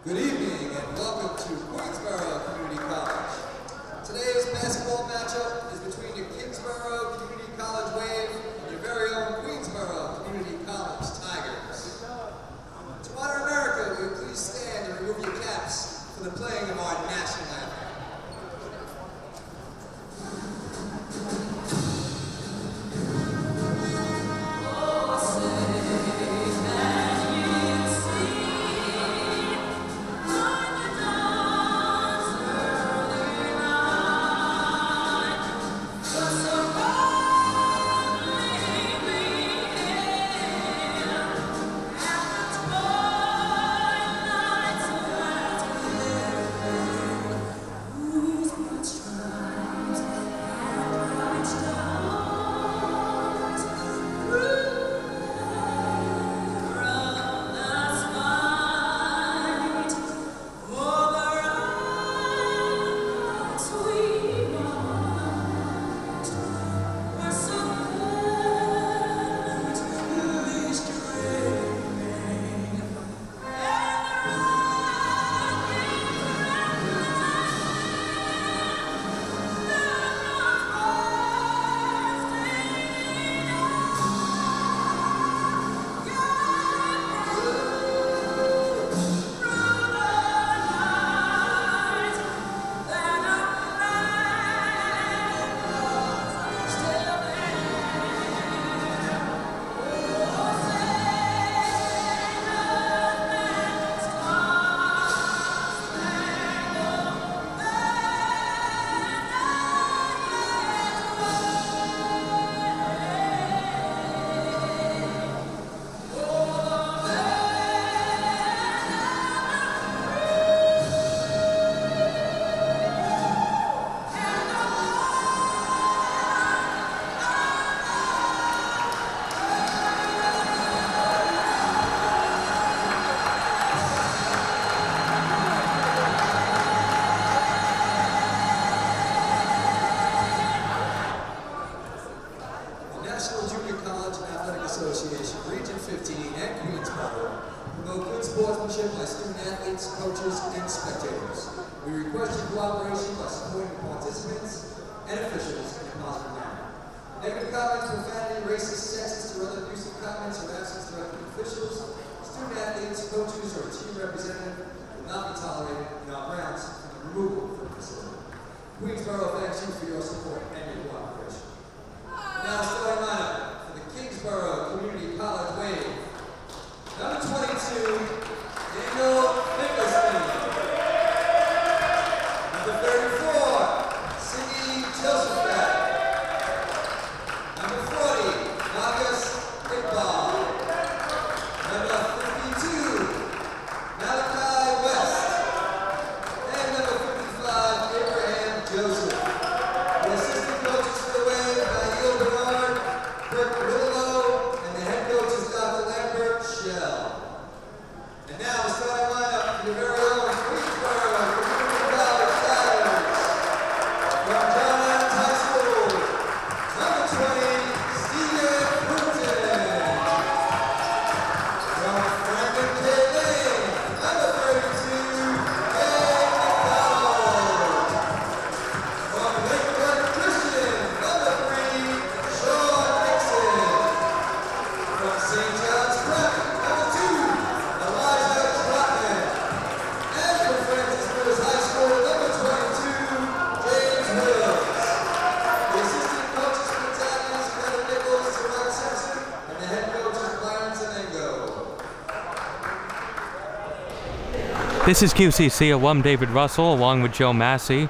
Good evening and welcome to Queensborough Community College. Today's basketball matchup is between the Kingsborough Community College Wave and your very own Queensborough Community College Tigers. To honor America, will you please stand and remove your caps for the playing of our national anthem. Association, Region 15, and Queensborough promote good sportsmanship by student athletes, coaches, and spectators. We request your cooperation by supporting the participants and officials in a positive manner. Negative comments, profanity, racist, sexist, or other abusive comments or actions directed at officials, student athletes, coaches, or team representative will not be tolerated in our grounds and removal from the facility. Queensborough thanks you for your support and your cooperation. Now, starting lineup. Kingsborough Community College Wave. Number 22, Daniel Finkelstein. Number 34, Cindy Josephat. Number 40, Marcus Iqbal. Number 52, Malachi West. And number 55, Abraham Joseph. The assistant coaches for the Wave, Nail Bernard, Kirk Willow, and the head coach is Dr. Lambert Shell. And now the starting lineup for your very own Queensborough Community College Tigers. From John Adams High School, number 20, Stephen Bruton. From Franklin K. Lane, number 32, Jay McDonald. From Lakewood Christian, number 3, Sean Nixon. From St. John's Prep, number 2, Elijah Trotman. And from Francis Lewis High School, number 22, James Wills. The assistant coaches for Italians, Kevin Nichols, Terrell Simpson, and the head coach is Byron Semengo. This is QCC alum David Russell along with Joe Massey.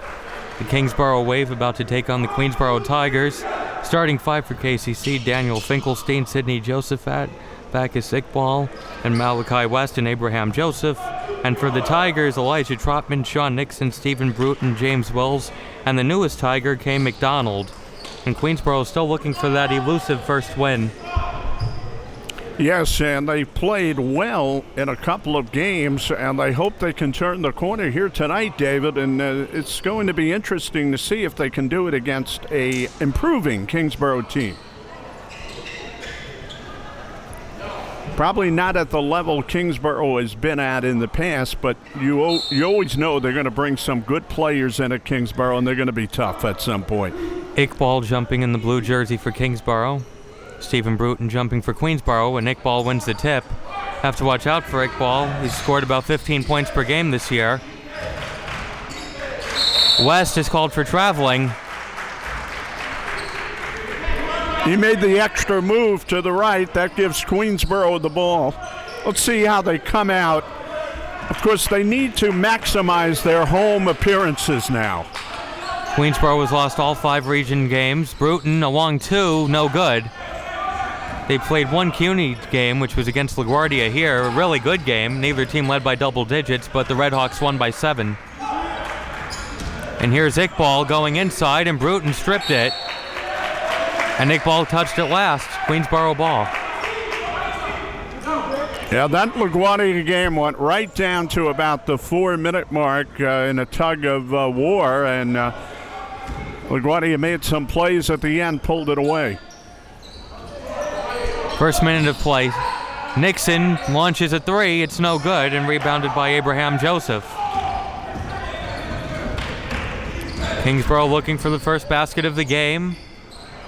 The Kingsborough Wave about to take on the Queensborough Tigers. Starting five for KCC, Daniel Finkelstein, Sydney Josephat, Bacchus Iqbal, and Malachi West and Abraham Joseph. And for the Tigers, Elijah Trotman, Sean Nixon, Stephen Bruton, James Wills, and the newest Tiger, Kay McDonald. And Queensborough is still looking for that elusive first win. Yes, and they played well in a couple of games, and I hope they can turn the corner here tonight, David. And it's going to be interesting to see if they can do it against a improving Kingsborough team. Probably not at the level Kingsborough has been at in the past, but you always know they're going to bring some good players in at Kingsborough, and they're going to be tough at some point. Iqbal jumping in the blue jersey for Kingsborough. Stephen Bruton jumping for Queensborough, and Iqbal wins the tip. Have to watch out for Iqbal. He's scored about 15 points per game this year. West is called for traveling. He made the extra move to the right. That gives Queensborough the ball. Let's see how they come out. Of course, they need to maximize their home appearances now. Queensborough has lost all 5 region games. Bruton, a long 2, no good. They played one CUNY game, which was against LaGuardia here. A really good game. Neither team led by double digits, but the Redhawks won by 7. And here's Iqbal going inside, and Bruton stripped it. And Iqbal touched it last. Queensborough ball. Yeah, that LaGuardia game went right down to about the 4-minute mark in a tug of war, and LaGuardia made some plays at the end, pulled it away. First minute of play. Nixon launches a 3. It's no good, and rebounded by Abraham Joseph. Kingsborough looking for the first basket of the game.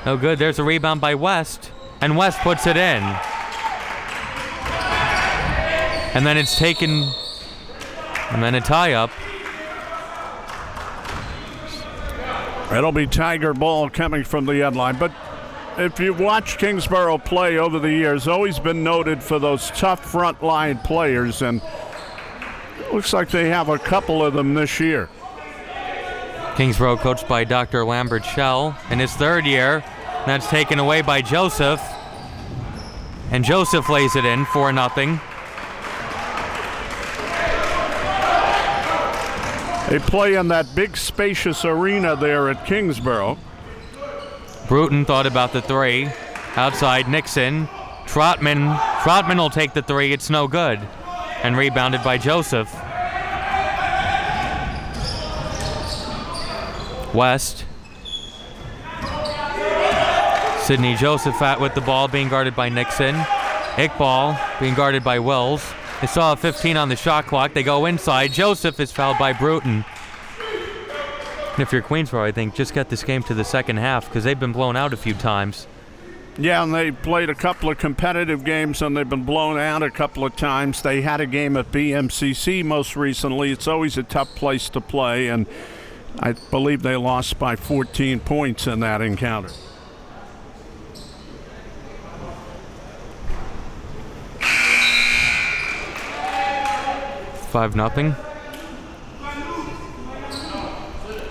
No good. There's a rebound by West, and West puts it in. And then it's taken, and then a tie-up. It'll be Tiger ball coming from the end line. But if you've watched Kingsborough play over the years, always been noted for those tough front line players, and it looks like they have a couple of them this year. Kingsborough coached by Dr. Lambert Schell in his 3rd year. That's taken away by Joseph. And Joseph lays it in, 4-0. They play in that big spacious arena there at Kingsborough. Bruton thought about the 3. Outside Nixon. Trotman will take the 3. It's no good. And rebounded by Joseph. West. Sidney Josephat with the ball, being guarded by Nixon. Iqbal being guarded by Wills. They saw a 15 on the shot clock. They go inside. Joseph is fouled by Bruton. And if you're Queensborough, I think just get this game to the second half, because they've been blown out a few times. Yeah, and they played a couple of competitive games, and they've been blown out a couple of times. They had a game at BMCC most recently. It's always a tough place to play, and I believe they lost by 14 points in that encounter. Five nothing.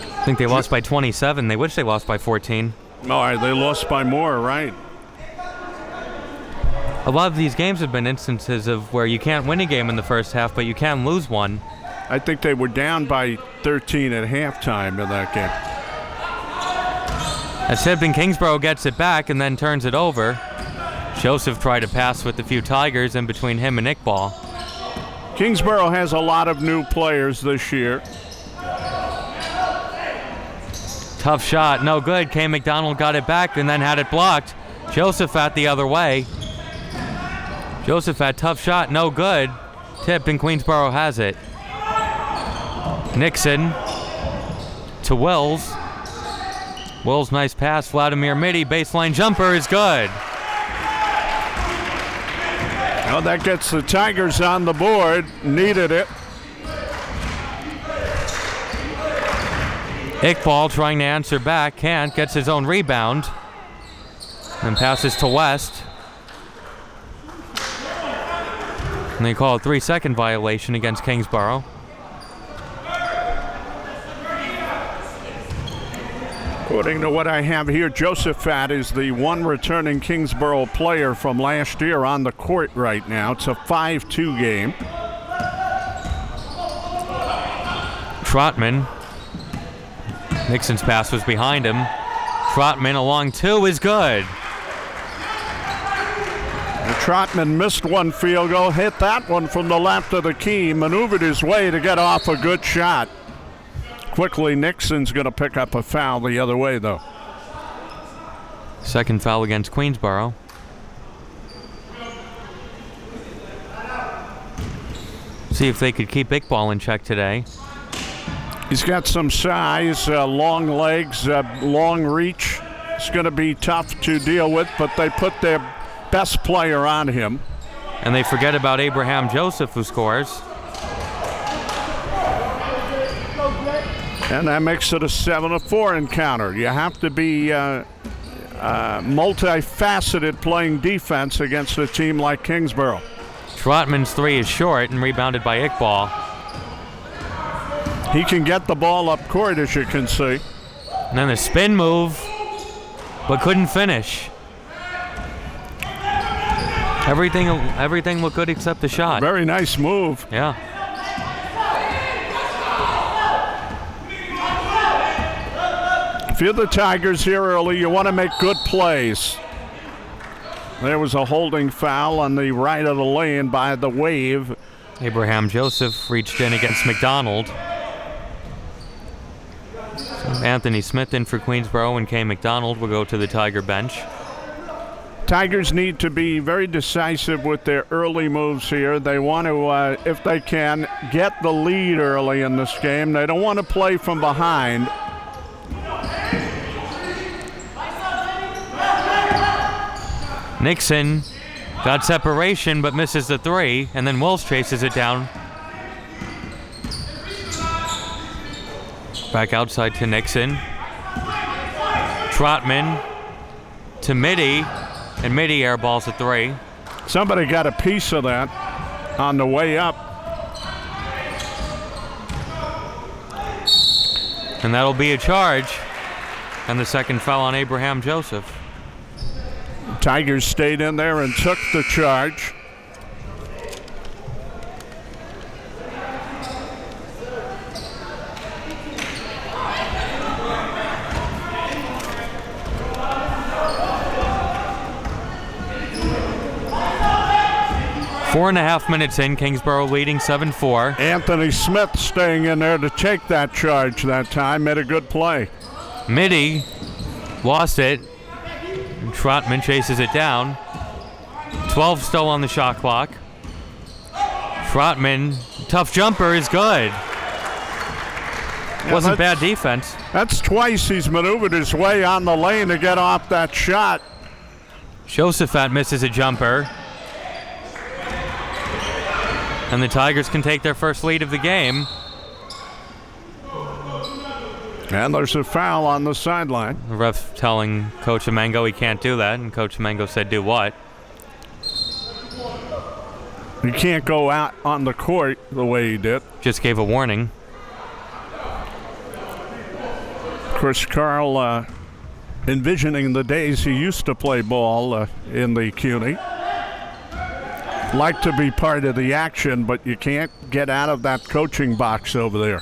I think they lost by 27. They wish they lost by 14. All right, they lost by more, right? A lot of these games have been instances of where you can't win a game in the first half, but you can lose one. I think they were down by 13 at halftime in that game. As Sibden Kingsborough gets it back and then turns it over. Joseph tried to pass with a few Tigers in between him and Iqbal. Kingsborough has a lot of new players this year. Tough shot, no good. Kay McDonald got it back and then had it blocked. Josephat the other way. Josephat, tough shot, no good. Tipped, and Queensborough has it. Nixon to Wills. Wills, nice pass. Vladimir Mitty, baseline jumper is good. Well, that gets the Tigers on the board. Needed it. Iqbal trying to answer back, can't, gets his own rebound. And passes to West. And they call a 3-second violation against Kingsborough. According to what I have here, Josephat is the one returning Kingsborough player from last year on the court right now. It's a 5-2 game. Trotman. Nixon's pass was behind him. Trotman along 2 is good. And Trotman missed one field goal, hit that one from the left of the key, maneuvered his way to get off a good shot. Quickly, Nixon's going to pick up a foul the other way, though. Second foul against Queensborough. See if they could keep Iqbal in check today. He's got some size, long legs, long reach. It's going to be tough to deal with, but they put their best player on him. And they forget about Abraham Joseph, who scores. And that makes it a 7-4 encounter. You have to be multifaceted playing defense against a team like Kingsborough. Trotman's three is short and rebounded by Iqbal. He can get the ball up court, as you can see. And then the spin move, but couldn't finish. Everything looked good except the shot. Very nice move. Yeah. If you're the Tigers here early, you want to make good plays. There was a holding foul on the right of the lane by the Wave. Abraham Joseph reached in against McDonald. So Anthony Smith in for Queensborough, and Kay McDonald will go to the Tiger bench. Tigers need to be very decisive with their early moves here. They want to, if they can, get the lead early in this game. They don't want to play from behind. Nixon got separation but misses the three, and then Wills chases it down. Back outside to Nixon. Trotman to Mitty, and Mitty airballs a three. Somebody got a piece of that on the way up. And that'll be a charge. And the second foul on Abraham Joseph. Tigers stayed in there and took the charge. Four and a half minutes in, Kingsborough leading 7-4. Anthony Smith staying in there to take that charge that time. Made a good play. Mitty lost it. And Trotman chases it down. 12 still on the shot clock. Trotman, tough jumper is good. Wasn't bad defense. That's twice he's maneuvered his way on the lane to get off that shot. Josephat misses a jumper. And the Tigers can take their first lead of the game. And there's a foul on the sideline. The ref telling Coach Amengo he can't do that, and Coach Amengo said, do what? You can't go out on the court the way he did. Just gave a warning. Chris Carl envisioning the days he used to play ball in the CUNY. Like to be part of the action, but you can't get out of that coaching box over there.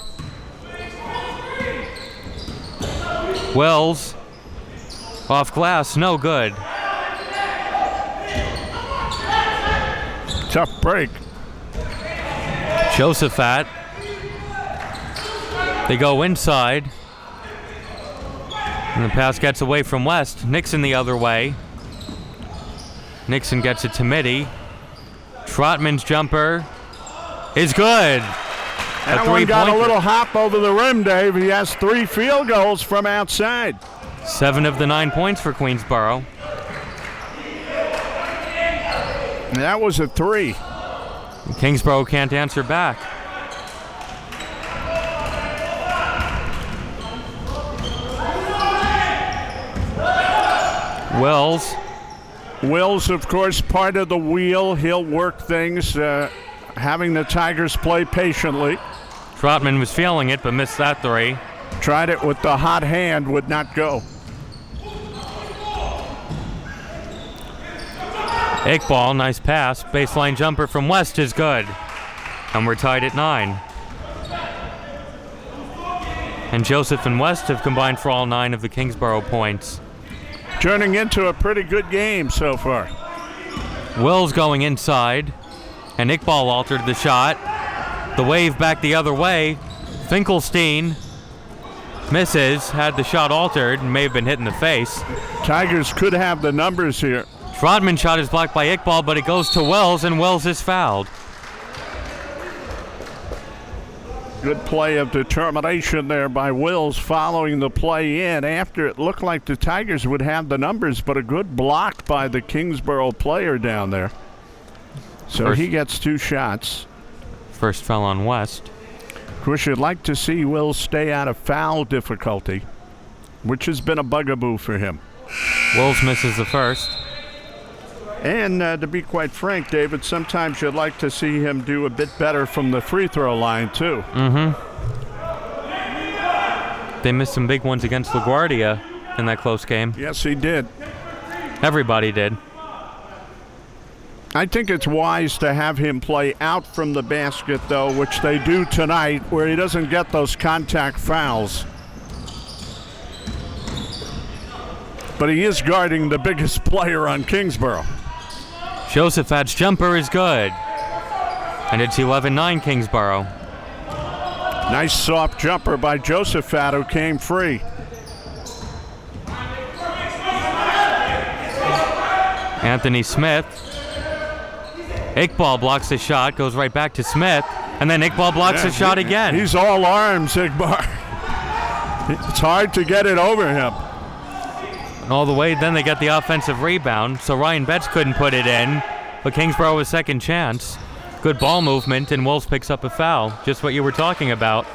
Wells, off glass, no good. Tough break. Josephat. They go inside. And the pass gets away from West. Nixon the other way. Nixon gets it to Mitty. Trotman's jumper is good. That one got a little hop over the rim, Dave. He has 3 field goals from outside. 7 of the 9 points for Queensborough. That was a 3. Kingsborough can't answer back. Wills, of course, part of the wheel. He'll work things, having the Tigers play patiently. Trotman was feeling it, but missed that 3. Tried it with the hot hand, would not go. Iqbal, nice pass. Baseline jumper from West is good. And we're tied at 9. And Joseph and West have combined for all 9 of the Kingsborough points. Turning into a pretty good game so far. Wills going inside, and Iqbal altered the shot. The Wave back the other way. Finkelstein misses, had the shot altered, and may have been hit in the face. Tigers could have the numbers here. Trotman shot is blocked by Iqbal, but it goes to Wells, and Wells is fouled. Good play of determination there by Wills following the play in after it looked like the Tigers would have the numbers, but a good block by the Kingsborough player down there. So he gets 2 shots. First foul on West. Of course, you'd like to see Wills stay out of foul difficulty, which has been a bugaboo for him. Wills misses the first. And to be quite frank, David, sometimes you'd like to see him do a bit better from the free throw line, too. They missed some big ones against LaGuardia in that close game. Yes, he did. Everybody did. I think it's wise to have him play out from the basket, though, which they do tonight, where he doesn't get those contact fouls. But he is guarding the biggest player on Kingsborough. Josephat's jumper is good. And it's 11-9 Kingsborough. Nice soft jumper by Josephat, who came free. Anthony Smith. Iqbal blocks the shot, goes right back to Smith, and then Iqbal blocks the shot again. He's all arms, Iqbal. It's hard to get it over him. And all the way, then they get the offensive rebound, so Ryan Betts couldn't put it in, but Kingsborough was second chance. Good ball movement, and Wills picks up a foul, just what you were talking about.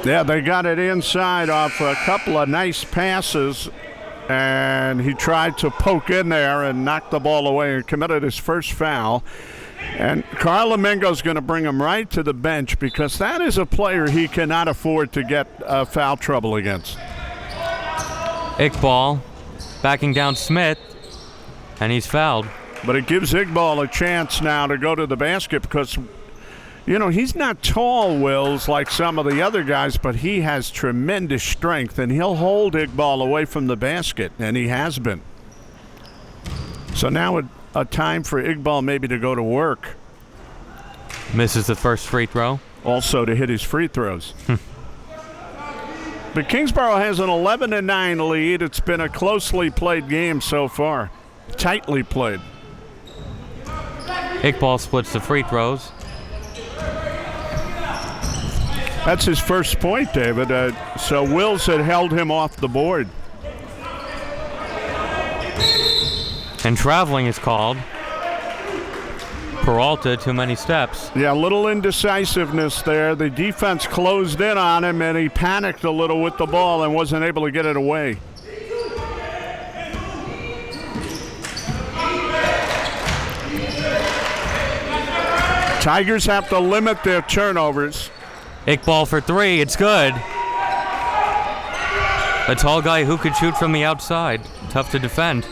Yeah, they got it inside off a couple of nice passes, and he tried to poke in there and knock the ball away and committed his first foul. And Carl Domingo's going to bring him right to the bench because that is a player he cannot afford to get foul trouble against. Iqbal backing down Smith, and he's fouled. But it gives Iqbal a chance now to go to the basket because, you know, he's not tall, Wills, like some of the other guys, but he has tremendous strength, and he'll hold Iqbal away from the basket, and he has been. So now a time for Iqbal maybe to go to work. Misses the first free throw. Also to hit his free throws. But Kingsborough has an 11-9 lead. It's been a closely played game so far. Tightly played. Iqbal splits the free throws. That's his first point, David. So Wills had held him off the board. And traveling is called. Peralta, too many steps. Yeah, a little indecisiveness there. The defense closed in on him, and he panicked a little with the ball and wasn't able to get it away. Tigers have to limit their turnovers. Iqbal for three, it's good. A tall guy who could shoot from the outside. Tough to defend.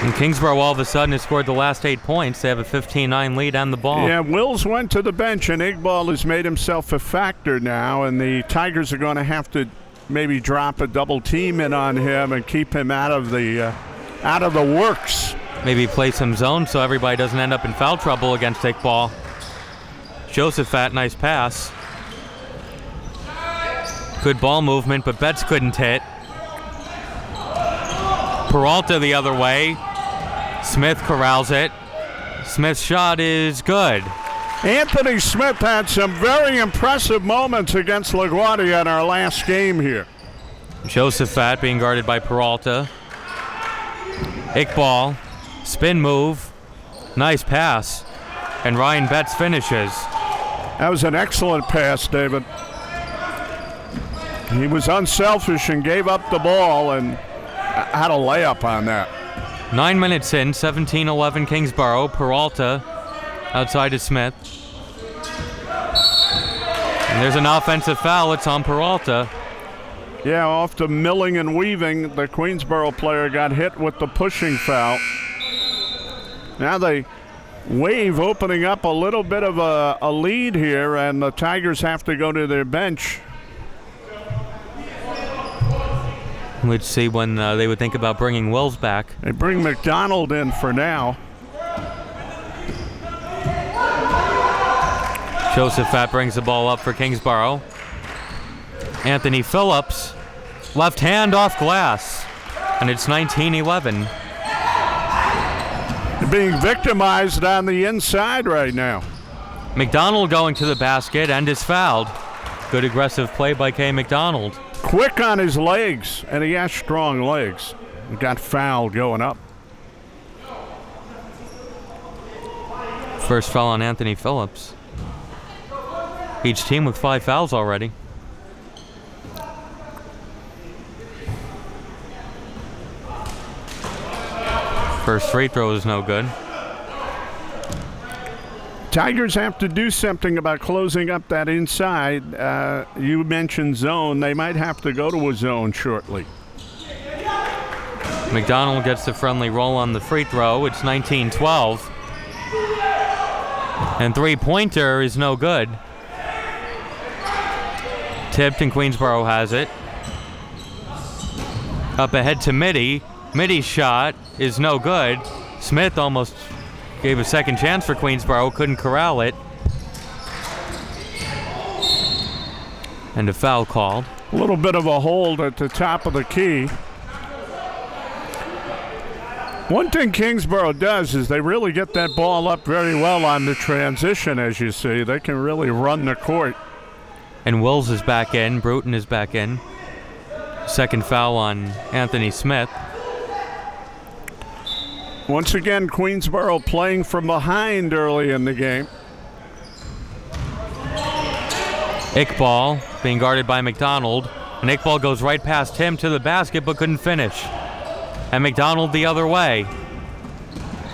And Kingsborough all of a sudden has scored the last 8 points. They have a 15-9 lead on the ball. Yeah, Wills went to the bench, and Iqbal has made himself a factor now, and the Tigers are going to have to maybe drop a double team in on him and keep him out of the works. Maybe play some zone so everybody doesn't end up in foul trouble against Iqbal. Josephat, nice pass. Good ball movement, but Betts couldn't hit. Peralta the other way. Smith corrals it. Smith's shot is good. Anthony Smith had some very impressive moments against LaGuardia in our last game here. Josephat being guarded by Peralta. Iqbal, spin move, nice pass, and Ryan Betts finishes. That was an excellent pass, David. He was unselfish and gave up the ball and had a layup on that. 9 minutes in, 17-11 Kingsborough. Peralta outside to Smith. And there's an offensive foul. It's on Peralta. Yeah, off to milling and weaving. The Queensborough player got hit with the pushing foul. Now they Wave opening up a little bit of a lead here, and the Tigers have to go to their bench. Let's see when they would think about bringing Wills back. They bring McDonald in for now. Josephat brings the ball up for Kingsborough. Anthony Phillips, left hand off glass, and it's 19-11. being victimized on the inside right now. McDonald going to the basket and is fouled. Good aggressive play by Kay McDonald. Quick on his legs, and he has strong legs. He got fouled going up. First foul on Anthony Phillips. Each team with 5 fouls already. First free throw is no good. Tigers have to do something about closing up that inside. You mentioned zone. They might have to go to a zone shortly. McDonald gets the friendly roll on the free throw. It's 19-12. And three-pointer is no good. Tipped and Queensboro has it. Up ahead to Mitty. Mitty's shot is no good. Smith almost gave a second chance for Queensboro, couldn't corral it. And a foul called. A little bit of a hold at the top of the key. One thing Kingsborough does is they really get that ball up very well on the transition, as you see. They can really run the court. And Wills is back in. Bruton is back in. Second foul on Anthony Smith. Once again, Queensborough playing from behind early in the game. Iqbal being guarded by McDonald. And Iqbal goes right past him to the basket but couldn't finish. And McDonald the other way.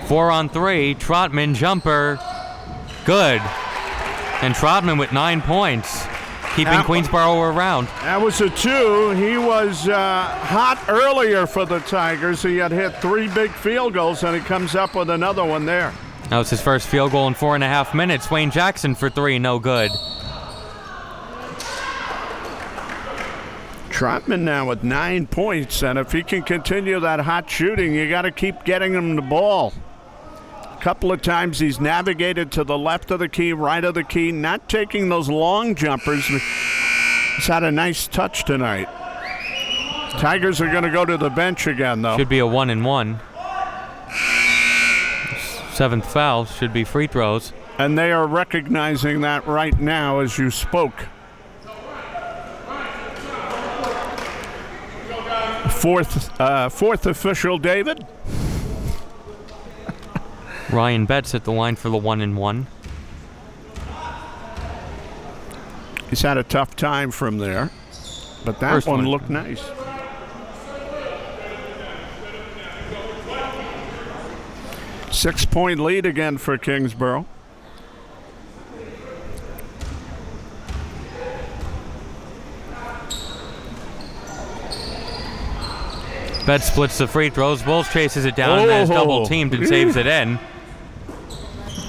4 on 3. Trotman jumper. Good. And Trotman with 9 points. Keeping Queensboro around. That was a 2. He was hot earlier for the Tigers. He had hit 3 big field goals, and he comes up with another one there. That was his first field goal in 4.5 minutes. Wayne Jackson for 3, no good. Trotman now with 9 points, and if he can continue that hot shooting, you got to keep getting him the ball. A couple of times he's navigated to the left of the key, right of the key, not taking those long jumpers. He's had a nice touch tonight. Tigers are going to go to the bench again, though. Should be a 1-and-1. 7th foul should be free throws. And they are recognizing that right now as you spoke. Fourth official, David. Ryan Betts at the line for the 1-and-1. He's had a tough time from there, but that First one looked nice. Six-point lead again for Kingsborough. Betts splits the free throws. Wills chases it down and then is double teamed and saves it in.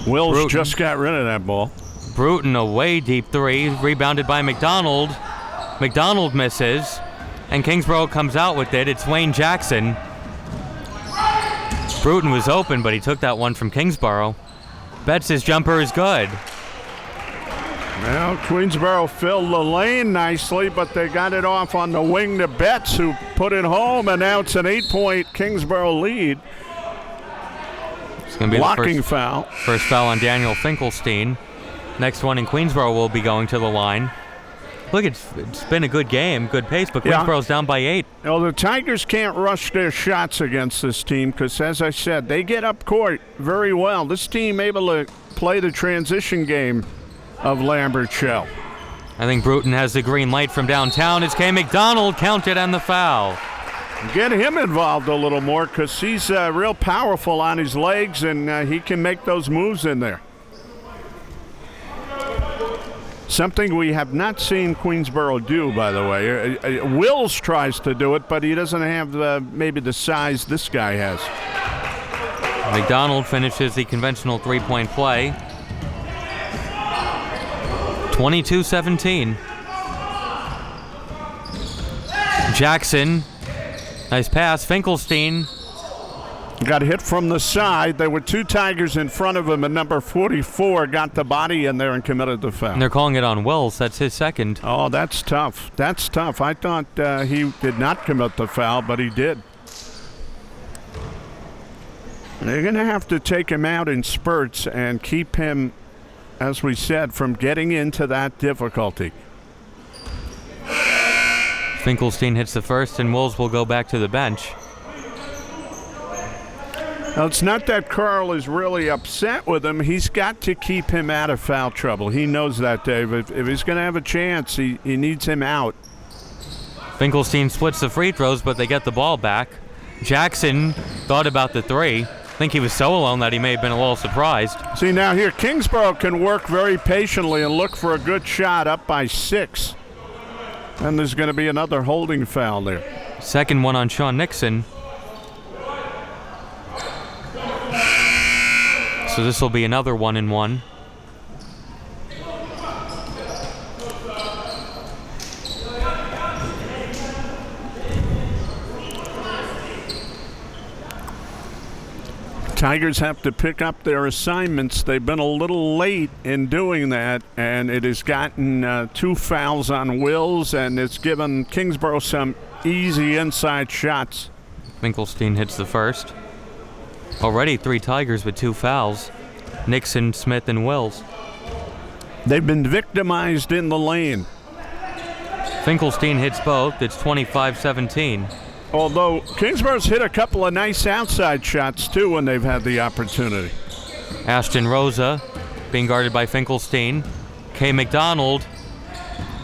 Wills Bruton just got rid of that ball. Bruton away deep 3, rebounded by McDonald. McDonald misses, and Kingsborough comes out with it. It's Wayne Jackson. Bruton was open, but he took that one from Kingsborough. Betts' jumper is good. Well, Queensborough filled the lane nicely, but they got it off on the wing to Betts, who put it home, and now it's an 8-point Kingsborough lead. It's going to be blocking the foul. First foul on Daniel Finkelstein. Next one in Queensborough will be going to the line. Look, it's been a good game, good pace, but Queensborough's down by 8. Well, the Tigers can't rush their shots against this team because, as I said, they get up court very well. This team able to play the transition game of Lambert Shell. I think Bruton has the green light from downtown. It's Kay McDonald counted on the foul. Get him involved a little more because he's real powerful on his legs, and he can make those moves in there. Something we have not seen Queensborough do, by the way. Wills tries to do it, but he doesn't have maybe the size this guy has. McDonald finishes the conventional three-point play. 22-17. Jackson, nice pass. Finkelstein. Got hit from the side. There were 2 Tigers in front of him, and number 44 got the body in there and committed the foul. And they're calling it on Wills. That's his second. Oh, that's tough. That's tough. I thought he did not commit the foul, but he did. They're going to have to take him out in spurts and keep him, as we said, from getting into that difficulty. Finkelstein hits the first, and Wills will go back to the bench. Now, it's not that Carl is really upset with him. He's got to keep him out of foul trouble. He knows that, Dave. If he's going to have a chance, he needs him out. Finkelstein splits the free throws, but they get the ball back. Jackson thought about the three. I think he was so alone that he may have been a little surprised. See, now here, Kingsborough can work very patiently and look for a good shot up by 6. And there's going to be another holding foul there. Second one on Sean Nixon. So this will be another 1-and-1. Tigers have to pick up their assignments. They've been a little late in doing that, and it has gotten 2 fouls on Wills, and it's given Kingsborough some easy inside shots. Finkelstein hits the first. Already 3 Tigers with 2 fouls. Nixon, Smith, and Wills. They've been victimized in the lane. Finkelstein hits both. It's 25-17. Although Kingsborough's hit a couple of nice outside shots, too, when they've had the opportunity. Ashton Rosa being guarded by Finkelstein. Kay McDonald.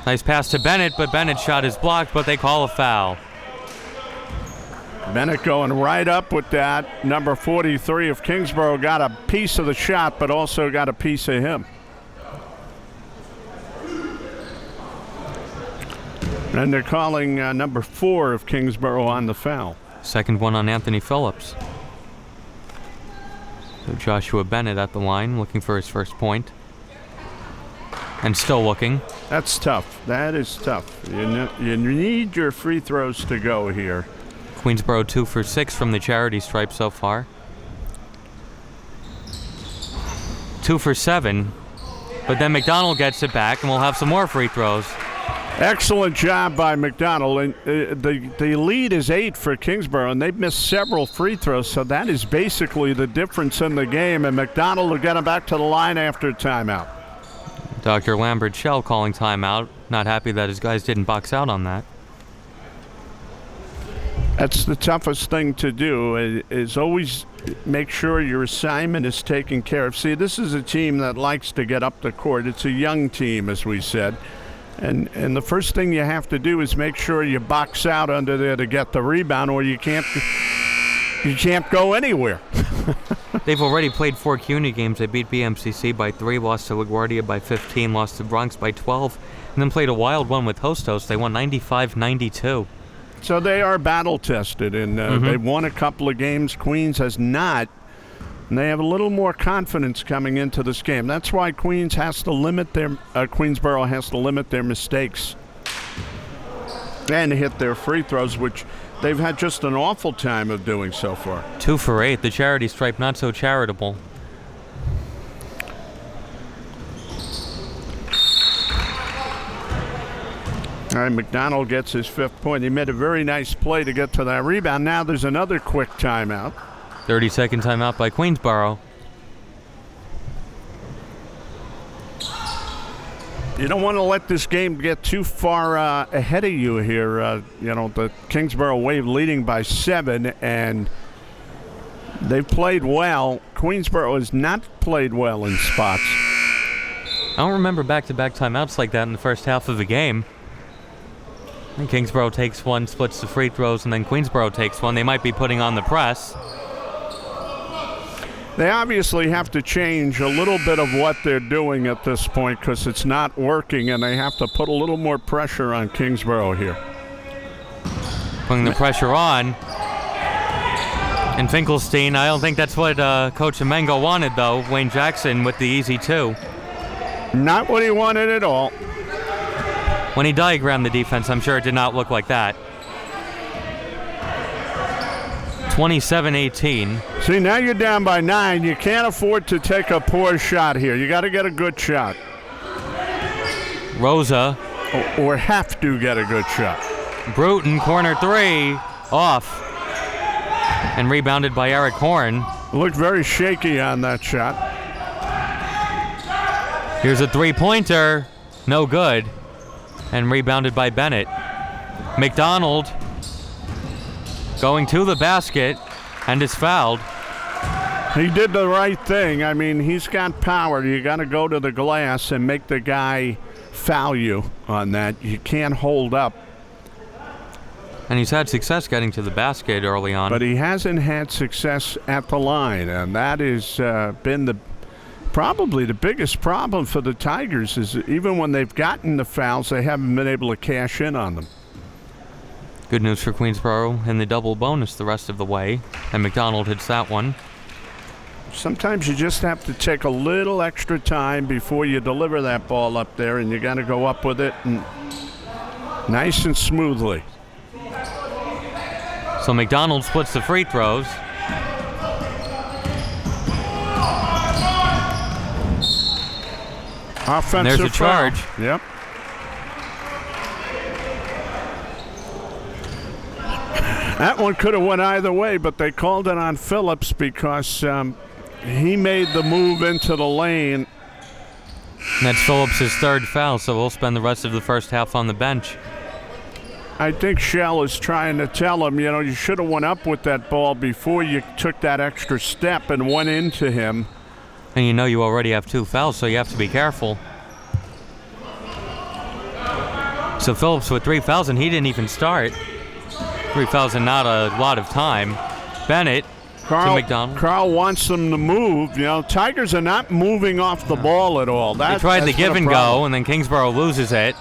Nice pass to Bennett, but Bennett's shot is blocked, but they call a foul. Bennett going right up with that. Number 43 of Kingsborough got a piece of the shot, but also got a piece of him. And they're calling number 4 of Kingsborough on the foul. Second one on Anthony Phillips. So Joshua Bennett at the line, looking for his first point. And still looking. That's tough. That is tough. You need your free throws to go here. Queensborough 2 for 6 from the charity stripe so far. 2 for 7. But then McDonald gets it back, and we'll have some more free throws. Excellent job by McDonald. And the lead is 8 for Kingsborough, and they've missed several free throws, so that is basically the difference in the game. And McDonald will get him back to the line after timeout. Dr. Lambert Shell calling timeout. Not happy that his guys didn't box out on that. That's the toughest thing to do, is always make sure your assignment is taken care of. See, this is a team that likes to get up the court. It's a young team, as we said. And the first thing you have to do is make sure you box out under there to get the rebound, or you can't go anywhere. They've already played 4 CUNY games. They beat BMCC by 3, lost to LaGuardia by 15, lost to Bronx by 12, and then played a wild one with Hostos. They won 95-92. So they are battle-tested, and they've won a couple of games. Queens has not. And they have a little more confidence coming into this game. That's why Queensborough has to limit their mistakes and hit their free throws, which they've had just an awful time of doing so far. 2 for 8. The charity stripe not so charitable. All right, McDonald gets his 5th point. He made a very nice play to get to that rebound. Now there's another quick timeout. 30-second timeout by Queensborough. You don't want to let this game get too far ahead of you here. The Kingsborough Wave leading by 7, and they've played well. Queensborough has not played well in spots. I don't remember back-to-back timeouts like that in the first half of the game. And Kingsborough takes one, splits the free throws, and then Queensborough takes one. They might be putting on the press. They obviously have to change a little bit of what they're doing at this point because it's not working, and they have to put a little more pressure on Kingsborough here. Putting the pressure on. And Finkelstein, I don't think that's what Coach Amengo wanted, though. Wayne Jackson with the easy 2. Not what he wanted at all. When he diagrammed the defense, I'm sure it did not look like that. 27-18. See, now you're down by 9. You can't afford to take a poor shot here. You got to get a good shot. Rosa. Or have to get a good shot. Bruton, corner 3, off. And rebounded by Eric Horn. Looked very shaky on that shot. Here's a three-pointer. No good. And rebounded by Bennett. McDonald going to the basket and is fouled. He did the right thing. I mean, he's got power. You got to go to the glass and make the guy foul you on that. You can't hold up. And he's had success getting to the basket early on. But he hasn't had success at the line, and that has been probably the biggest problem for the Tigers is even when they've gotten the fouls, they haven't been able to cash in on them. Good news for Queensborough in the double bonus the rest of the way, and McDonald hits that one. Sometimes you just have to take a little extra time before you deliver that ball up there, and you got to go up with it and nice and smoothly. So McDonald splits the free throws. Offensive And there's a foul. charge. Yep. That one could have went either way, but they called it on Phillips because he made the move into the lane. And that's Phillips' third foul, so we'll spend the rest of the first half on the bench. I think Shell is trying to tell him, you should have went up with that ball before you took that extra step and went into him. And you already have 2 fouls, so you have to be careful. So Phillips with 3 fouls, and he didn't even start. 3 fouls in not a lot of time. Bennett to McDonald. Carl wants them to move. Tigers are not moving off the ball at all. They tried the give and go, and then Kingsborough loses it.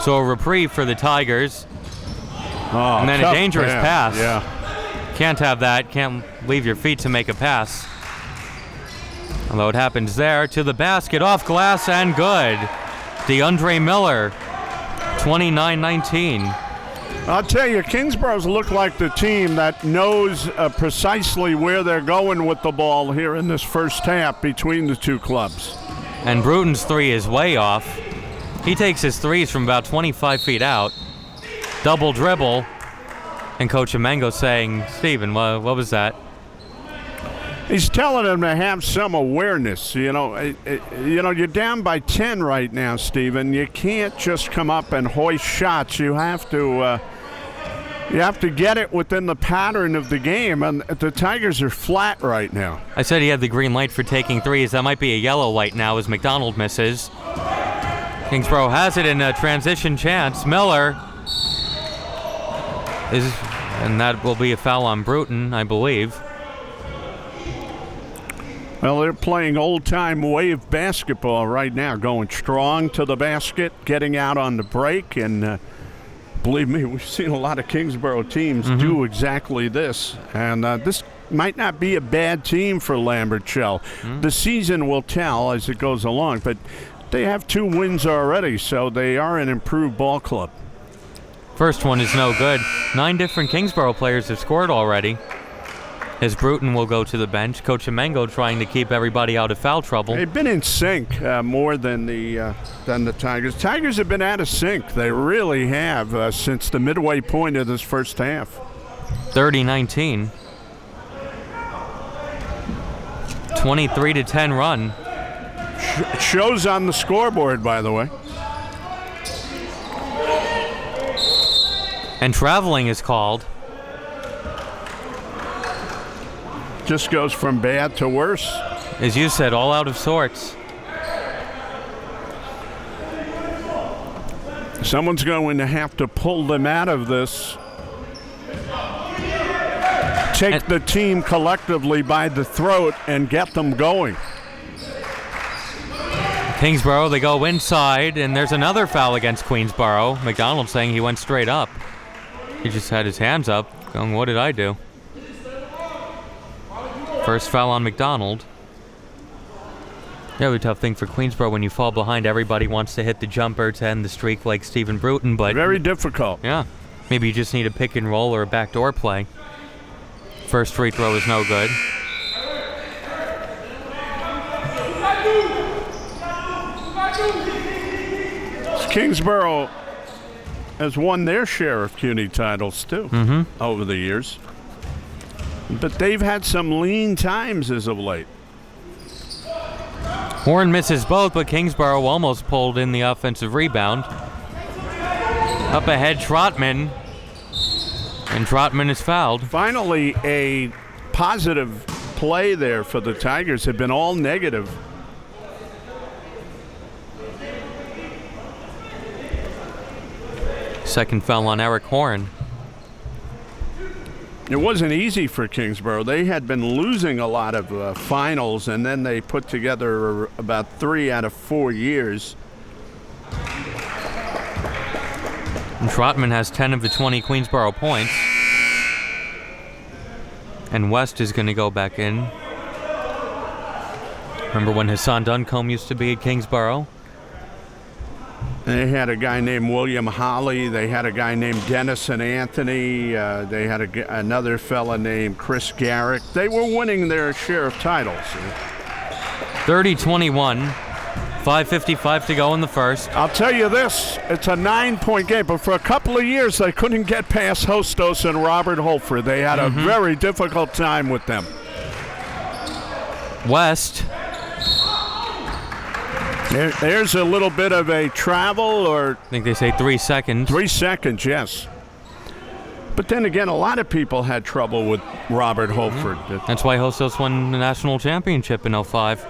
So a reprieve for the Tigers. Oh, And then a dangerous pass. Yeah. Can't have that. Can't leave your feet to make a pass. Although it happens there. To the basket, off glass, and good. DeAndre Miller, 29-19. I'll tell you, Kingsborough's look like the team that knows precisely where they're going with the ball here in this first half between the two clubs. And Bruton's 3 is way off. He takes his 3s from about 25 feet out. Double dribble. And Coach Amengo saying, Stephen, what was that? He's telling him to have some awareness. You're down by 10 right now, Stephen. You can't just come up and hoist shots. You have to get it within the pattern of the game, and the Tigers are flat right now. I said he had the green light for taking 3s. That might be a yellow light now as McDonald misses. Kingsborough has it in a transition chance. Miller and that will be a foul on Bruton, I believe. Well, they're playing old-time wave basketball right now, going strong to the basket, getting out on the break, and believe me, we've seen a lot of Kingsborough teams do exactly this. And this might not be a bad team for Lambert Shell. The season will tell as it goes along, but they have 2 wins already, so they are an improved ball club. First one is no good. 9 different Kingsborough players have scored already. As Bruton will go to the bench. Coach Amengo trying to keep everybody out of foul trouble. They've been in sync more than the Tigers. Tigers have been out of sync. They really have since the midway point of this first half. 30-19. 23-10 run. It shows on the scoreboard, by the way. And traveling is called. Just goes from bad to worse. As you said, all out of sorts. Someone's going to have to pull them out of this. Take the team collectively by the throat and get them going. Kingsborough, they go inside, and there's another foul against Queensborough. McDonald saying he went straight up. He just had his hands up, going, what did I do? First foul on McDonald. Really tough thing for Queensborough when you fall behind. Everybody wants to hit the jumper to end the streak like Stephen Bruton, but... Very difficult. Yeah. Maybe you just need a pick and roll or a backdoor play. First free throw is no good. Kingsborough has won their share of CUNY titles, too, over the years. But they've had some lean times as of late. Horn misses both, but Kingsborough almost pulled in the offensive rebound. Up ahead, Trotman. And Trotman is fouled. Finally, a positive play there for the Tigers. Had been all negative. Second foul on Eric Horn. It wasn't easy for Kingsborough. They had been losing a lot of finals, and then they put together about 3 out of 4 years. And Trotman has 10 of the 20 Queensborough points. And West is going to go back in. Remember when Hassan Duncombe used to be at Kingsborough? They had a guy named William Holly. They had a guy named Dennison Anthony. They had another fella named Chris Garrick. They were winning their share of titles. 30-21. 5:55 to go in the first. I'll tell you this, it's a 9-point game, but for a couple of years they couldn't get past Hostos and Robert Holford. They had a very difficult time with them. West. There's a little bit of a travel, or I think they say 3 seconds. 3 seconds, yes. But then again, a lot of people had trouble with Robert Holford. That's why Hostos won the national championship in 05.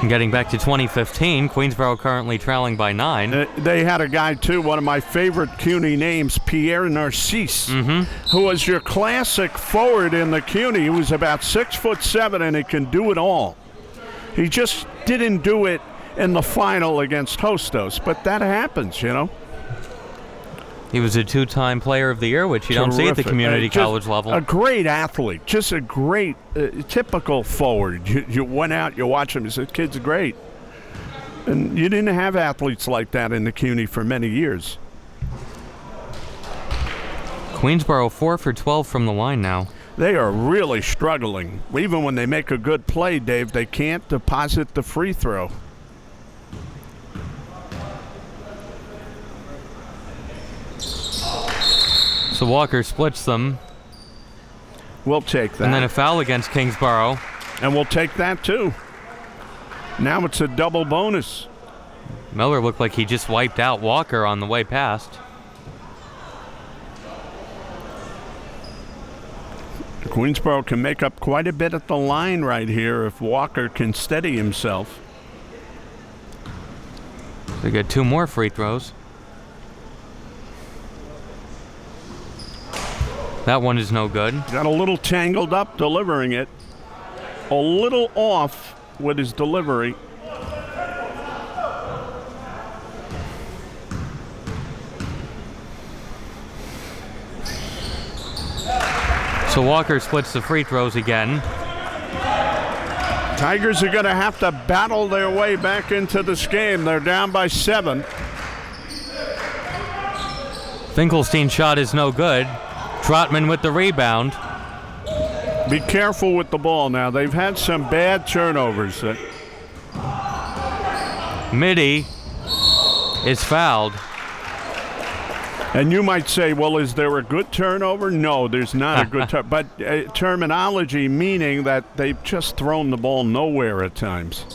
Getting back to 2015, Queensborough currently trailing by 9. They had a guy, too, one of my favorite CUNY names, Pierre Narcisse, who was your classic forward in the CUNY. He was about 6'7", and he can do it all. He just didn't do it in the final against Hostos, but that happens, you know. He was a 2-time player of the year, which you don't see at the community college level. A great athlete, just a great, typical forward. You went out, you watch him, you said, kid's great. And you didn't have athletes like that in the CUNY for many years. Queensborough 4 for 12 from the line now. They are really struggling. Even when they make a good play, Dave, they can't deposit the free throw. So Walker splits them. We'll take that. And then a foul against Kingsborough. And we'll take that, too. Now it's a double bonus. Miller looked like he just wiped out Walker on the way past. Queensborough can make up quite a bit at the line right here if Walker can steady himself. They get 2 more free throws. That one is no good. Got a little tangled up delivering it. A little off with his delivery. So Walker splits the free throws again. Tigers are going to have to battle their way back into this game. They're down by 7. Finkelstein's shot is no good. Trotman with the rebound. Be careful with the ball now. They've had some bad turnovers. Mitty is fouled. And you might say, well, is there a good turnover? No, there's not a good turnover. But terminology meaning that they've just thrown the ball nowhere at times.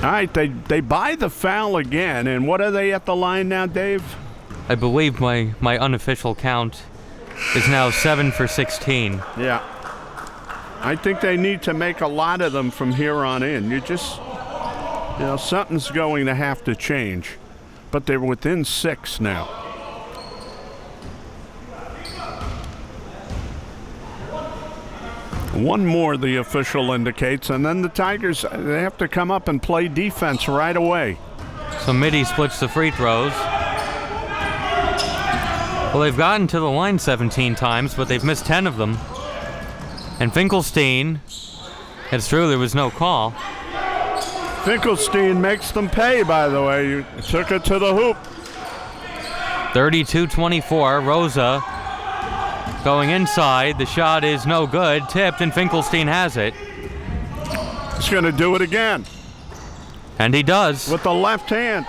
All right, they buy the foul again, and what are they at the line now, Dave? I believe my unofficial count is now 7 for 16. Yeah. I think they need to make a lot of them from here on in. Something's going to have to change. But they're within 6 now. One more, the official indicates, and then the Tigers, they have to come up and play defense right away. So Mitty splits the free throws. Well, they've gotten to the line 17 times, but they've missed 10 of them. And Finkelstein, it's true, there was no call. Finkelstein makes them pay, by the way. You took it to the hoop. 32-24, Rosa going inside. The shot is no good. Tipped, and Finkelstein has it. He's going to do it again. And he does. with the left hand.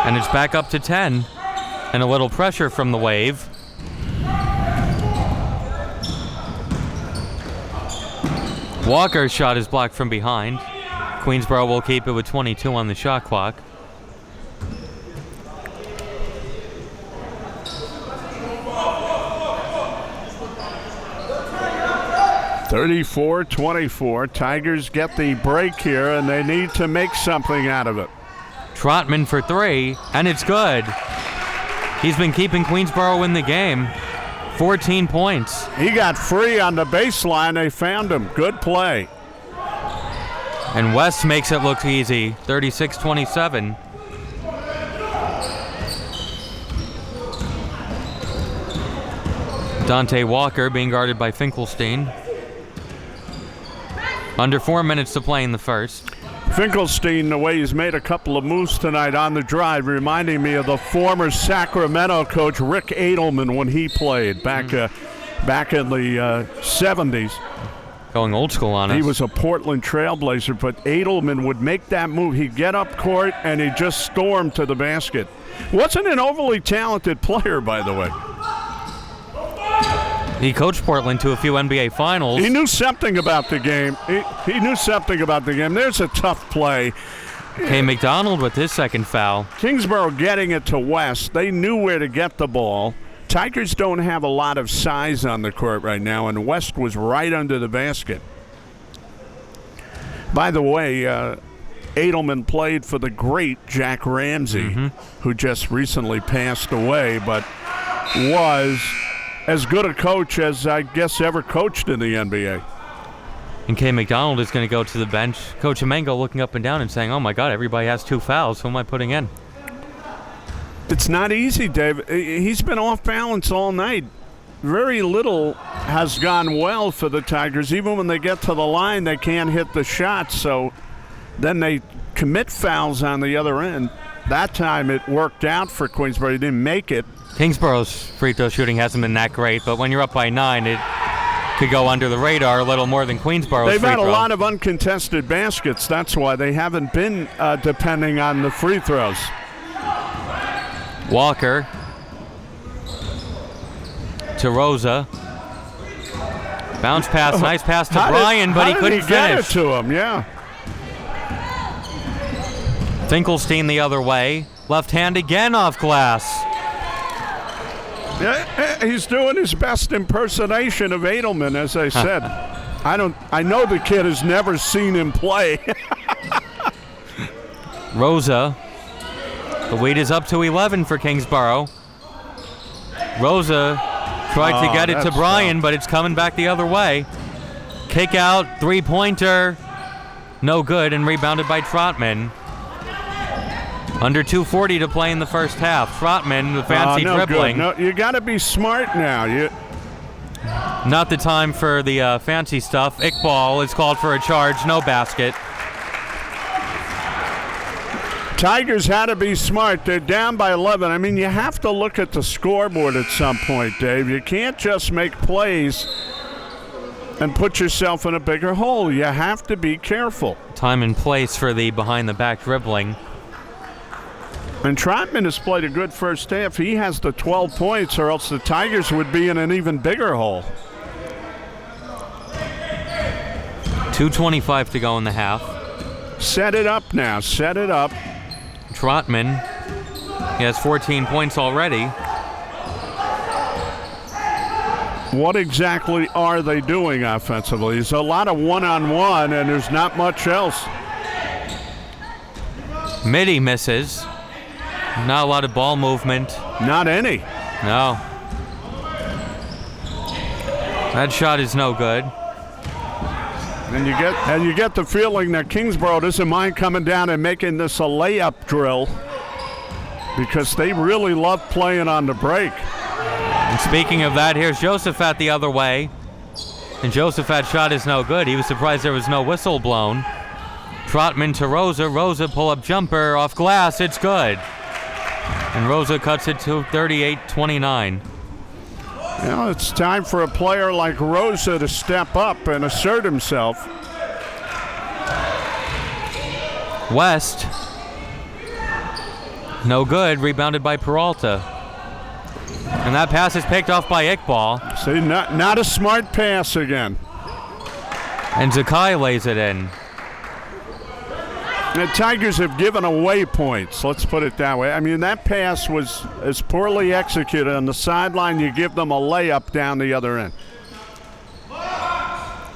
And it's back up to 10. And a little pressure from the Wave. Walker's shot is blocked from behind. Queensboro will keep it with 22 on the shot clock. (34-24). Tigers get the break here, and they need to make something out of it. Trotman for 3, and it's good. He's been keeping Queensboro in the game. 14 points. He got free on the baseline. They found him. Good play. And West makes it look easy. 36-27. Dante Walker being guarded by Finkelstein. Under 4 minutes to play in the first. Finkelstein, the way he's made a couple of moves tonight on the drive, reminding me of the former Sacramento coach Rick Adelman when he played back in the 70s. Going old school on us. He was a Portland Trailblazer, but Adelman would make that move. He'd get up court and he'd just storm to the basket. Wasn't an overly talented player, by the way. He coached Portland to a few NBA finals. He knew something about the game. He knew something about the game. There's a tough play. Kay McDonald with his second foul. Kingsborough getting it to West. They knew where to get the ball. Tigers don't have a lot of size on the court right now, and West was right under the basket. By the way, Adelman played for the great Jack Ramsey, who just recently passed away, but was as good a coach as I guess ever coached in the NBA. And Kay McDonald is going to go to the bench. Coach Amengo looking up and down and saying, oh my God, everybody has 2 fouls. Who am I putting in? It's not easy, Dave. He's been off balance all night. Very little has gone well for the Tigers. Even when they get to the line, they can't hit the shots, so then they commit fouls on the other end. That time it worked out for Queensboro. He didn't make it. Kingsborough's free throw shooting hasn't been that great, but when you're up by 9, it could go under the radar a little more than Queensborough's They've free had throw. a lot of uncontested baskets. That's why they haven't been depending on the free throws. Walker to Rosa. Bounce pass, nice pass to Bryan, but he couldn't How did he get finish. it to him? Yeah. Finkelstein the other way. Left hand again off glass. Yeah, he's doing his best impersonation of Adelman, as I said. I know the kid has never seen him play. Rosa. The lead is up to 11 for Kingsborough. Rosa tried to get it to Bryan, but it's coming back the other way. Kick out, three-pointer. No good, and rebounded by Trotman. Under 2:40 to play in the first half. Trotman, the fancy dribbling. Good. No, you got to be smart now. Not the time for the fancy stuff. Iqbal is called for a charge, no basket. Tigers had to be smart. They're down by 11. I mean, you have to look at the scoreboard at some point, Dave. You can't just make plays and put yourself in a bigger hole. You have to be careful. Time and place for the behind-the-back dribbling. And Trotman has played a good first half. He has the 12 points, or else the Tigers would be in an even bigger hole. 2:25 to go in the half. Set it up now. Set it up. Trotman, he has 14 points already. What exactly are they doing offensively? There's a lot of one-on-one, and there's not much else. Mitty misses. Not a lot of ball movement. Not any. No. That shot is no good. And you get the feeling that Kingsborough doesn't mind coming down and making this a layup drill, because they really love playing on the break. And speaking of that, here's Josephat the other way. And Josephat's shot is no good. He was surprised there was no whistle blown. Trotman to Rosa. Rosa pull-up jumper off glass. It's good. And Rosa cuts it to 38-29. You know, it's time for a player like Rosa to step up and assert himself. West. No good. Rebounded by Peralta. And that pass is picked off by Iqbal. See, not a smart pass again. And Zakai lays it in. The Tigers have given away points, let's put it that way. I mean, that pass was as poorly executed on the sideline. You give them a layup down the other end.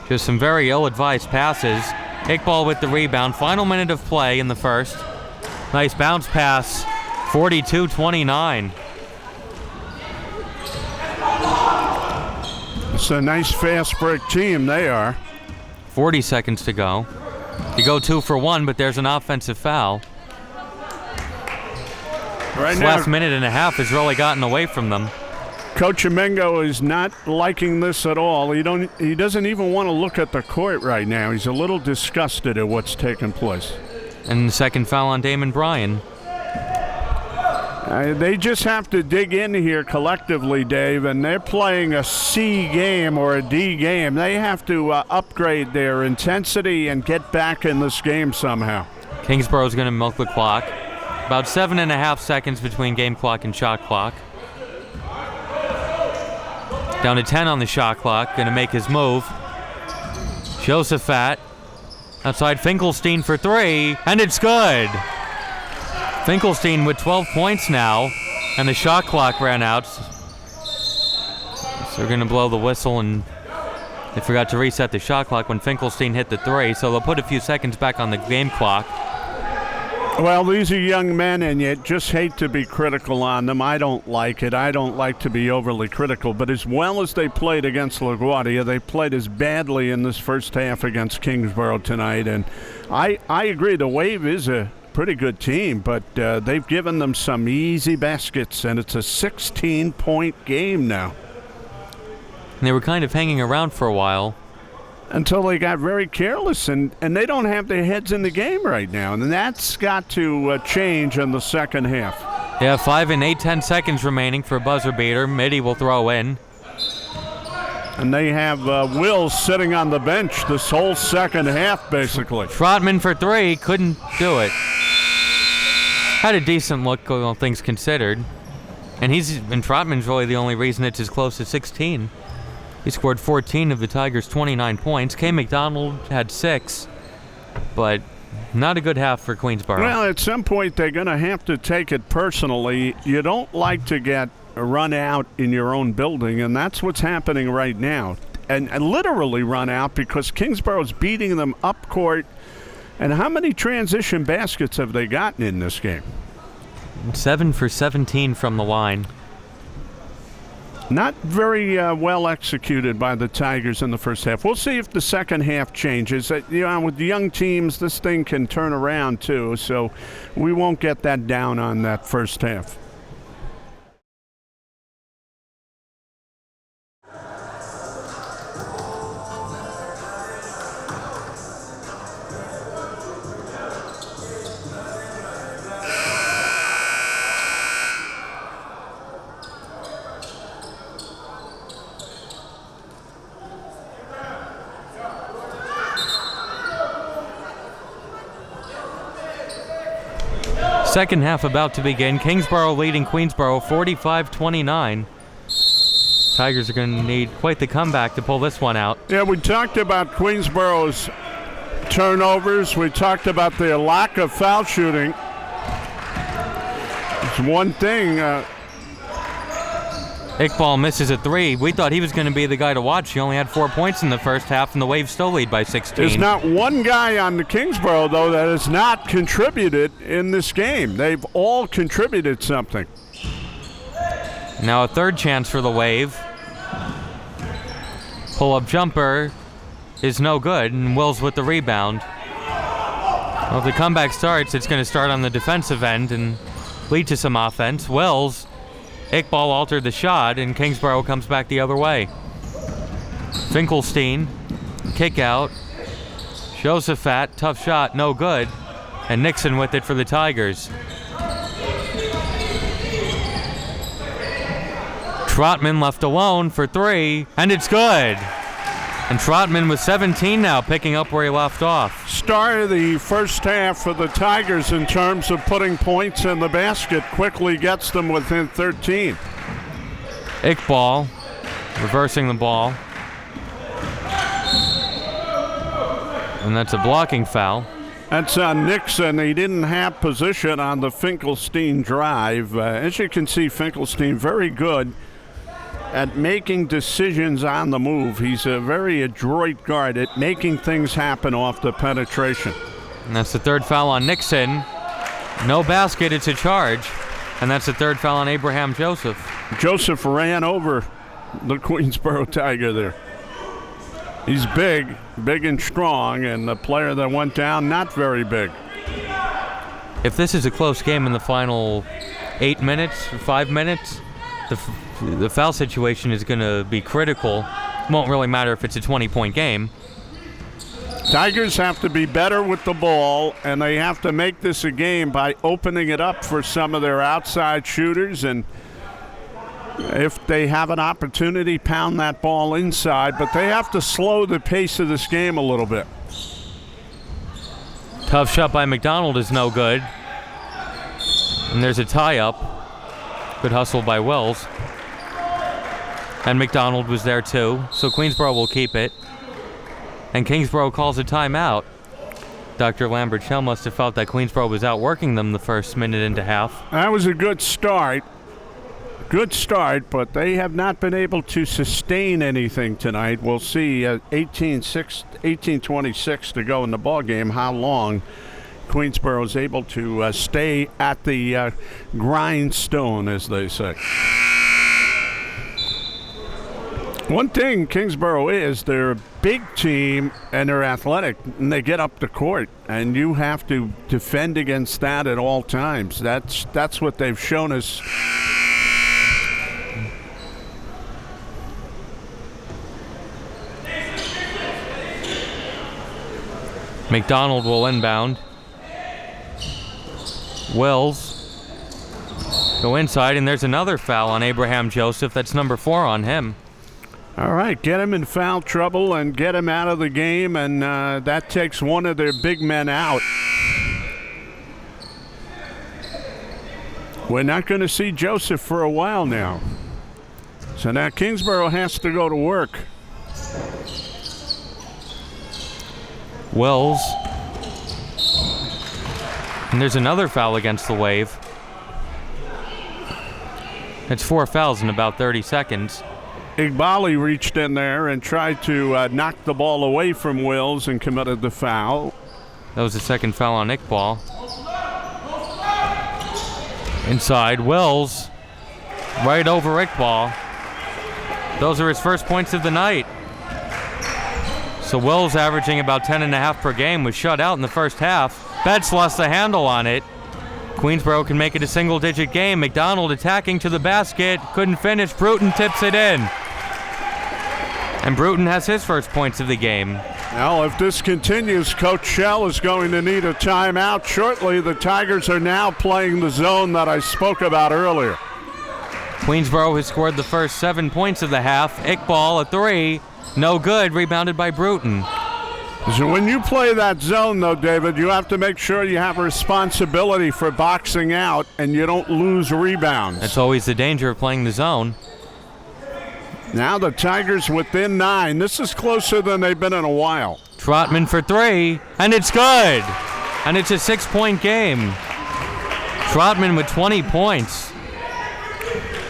Just some very ill-advised passes. Iqbal with the rebound. Final minute of play in the first. Nice bounce pass. 42-29. It's a nice fast break team, they are. 40 seconds to go. You go 2 for 1, but there's an offensive foul. Right This now, last minute and a half has really gotten away from them. Coach Amengo is not liking this at all. He doesn't even want to look at the court right now. He's a little disgusted at what's taking place. And the second foul on Damon Bryan. They just have to dig in here collectively, Dave, and they're playing a C game or a D game. They have to upgrade their intensity and get back in this game somehow. Kingsborough's going to milk the clock. About 7.5 seconds between game clock and shot clock. Down to 10 on the shot clock. Going to make his move. Josephat outside Finkelstein for 3, and it's good. Finkelstein with 12 points now, and the shot clock ran out. So they're going to blow the whistle, and they forgot to reset the shot clock when Finkelstein hit the 3, so they'll put a few seconds back on the game clock. Well, these are young men, and you just hate to be critical on them. I don't like it. I don't like to be overly critical, but as well as they played against LaGuardia, they played as badly in this first half against Kingsborough tonight, and I agree. The Wave is a pretty good team, but they've given them some easy baskets, and it's a 16-point game now. And they were kind of hanging around for a while. Until they got very careless, and they don't have their heads in the game right now, and that's got to change in the second half. Yeah, 5 and 8/10 seconds remaining for a buzzer beater. Mitty will throw in. And they have Will sitting on the bench this whole second half, basically. Trotman for 3, couldn't do it. Had a decent look, all things considered. And Trotman's really the only reason it's as close as 16. He scored 14 of the Tigers' 29 points. K. McDonald had 6, but not a good half for Queensborough. Well, at some point they're going to have to take it personally. You don't like to get run out in your own building, and that's what's happening right now. And literally run out because Kingsborough's beating them up court. And how many transition baskets have they gotten in this game? 7 for 17 from the line. Not very well executed by the Tigers in the first half. We'll see if the second half changes. With the young teams, this thing can turn around too, so we won't get that down on that first half. Second half about to begin. Kingsborough leading Queensborough 45-29. Tigers are going to need quite the comeback to pull this one out. Yeah, we talked about Queensborough's turnovers. We talked about their lack of foul shooting. It's one thing. Iqbal misses a 3. We thought he was going to be the guy to watch. He only had 4 points in the first half, and the Wave still lead by 16. There's not one guy on the Kingsborough, though, that has not contributed in this game. They've all contributed something. Now a third chance for the Wave. Pull-up jumper is no good, and Wills with the rebound. Well, if the comeback starts, it's going to start on the defensive end and lead to some offense. Wills, Iqbal altered the shot, and Kingsborough comes back the other way. Finkelstein, kick out. Josephat, tough shot, no good. And Nixon with it for the Tigers. Trotman left alone for 3, and it's good. And Trotman with 17 now, picking up where he left off. Star of the first half for the Tigers in terms of putting points in the basket, quickly gets them within 13. Iqbal reversing the ball. And that's a blocking foul. That's on Nixon. He didn't have position on the Finkelstein drive. As you can see, Finkelstein very good at making decisions on the move. He's a very adroit guard at making things happen off the penetration. And that's the third foul on Nixon. No basket, it's a charge. And that's the third foul on Abraham Joseph. Joseph ran over the Queensboro Tiger there. He's big and strong, and the player that went down, not very big. If this is a close game in the final 8 minutes or 5 minutes, the foul situation is going to be critical. Won't really matter if it's a 20-point game. Tigers have to be better with the ball, and they have to make this a game by opening it up for some of their outside shooters, and if they have an opportunity, pound that ball inside, but they have to slow the pace of this game a little bit. Tough shot by McDonald is no good. And there's a tie-up. Good hustle by Wells. And McDonald was there too, so Queensboro will keep it. And Kingsboro calls a timeout. Dr. Lambert-Shell must have felt that Queensboro was outworking them the first minute and a half. That was a good start. Good start, but they have not been able to sustain anything tonight. We'll see 18:26 to go in the ball game, how long Queensboro is able to stay at the grindstone, as they say. One thing Kingsboro is, they're a big team and they're athletic, and they get up the court, and you have to defend against that at all times. That's what they've shown us. McDonald will inbound. Wells go inside, and there's another foul on Abraham Joseph. That's number 4 on him. All right, get him in foul trouble and get him out of the game, and that takes one of their big men out. We're not going to see Joseph for a while now. So now Kingsboro has to go to work. Wells. And there's another foul against the Wave. It's 4 fouls in about 30 seconds. Igbali reached in there and tried to knock the ball away from Wills and committed the foul. That was the second foul on Iqbal. Inside, Wills. Right over Iqbal. Those are his first points of the night. So Wills, averaging about 10.5 per game, was shut out in the first half. Betts lost the handle on it. Queensboro can make it a single-digit game. McDonald attacking to the basket. Couldn't finish. Bruton tips it in. And Bruton has his first points of the game. Well, if this continues, Coach Shell is going to need a timeout shortly. The Tigers are now playing the zone that I spoke about earlier. Queensboro has scored the first 7 points of the half. Iqbal, a 3. No good. Rebounded by Bruton. So when you play that zone, though, David, you have to make sure you have a responsibility for boxing out and you don't lose rebounds. That's always the danger of playing the zone. Now the Tigers within 9. This is closer than they've been in a while. Trotman for 3, and it's good. And it's a 6-point game. Trotman with 20 points.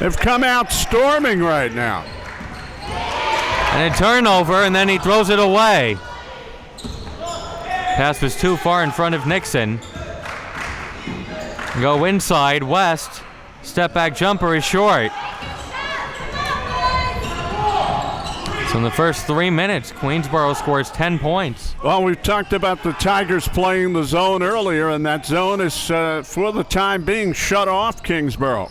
They've come out storming right now. And a turnover, and then he throws it away. Pass was too far in front of Nixon. Go inside, West. Step back jumper is short. So in the first 3 minutes, Queensboro scores 10 points. Well, we've talked about the Tigers playing the zone earlier, and that zone is, for the time being, shut off Kingsboro.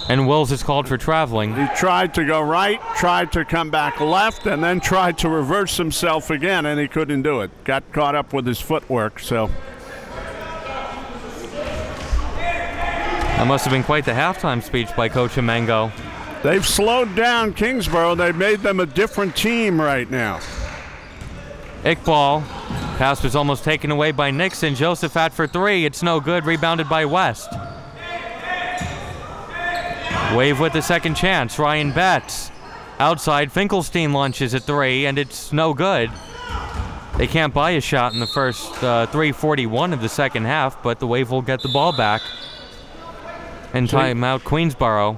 And Wills is called for traveling. He tried to go right, tried to come back left, and then tried to reverse himself again, and he couldn't do it. Got caught up with his footwork, so. That must have been quite the halftime speech by Coach Amengo. They've slowed down Kingsborough. They've made them a different team right now. Iqbal. Pass was almost taken away by Nixon. Josephat for three. It's no good. Rebounded by West. Wave with the second chance. Ryan Betts. Outside. Finkelstein launches at three, and it's no good. They can't buy a shot in the first 3:41 of the second half, but the Wave will get the ball back. And timeout Queensborough.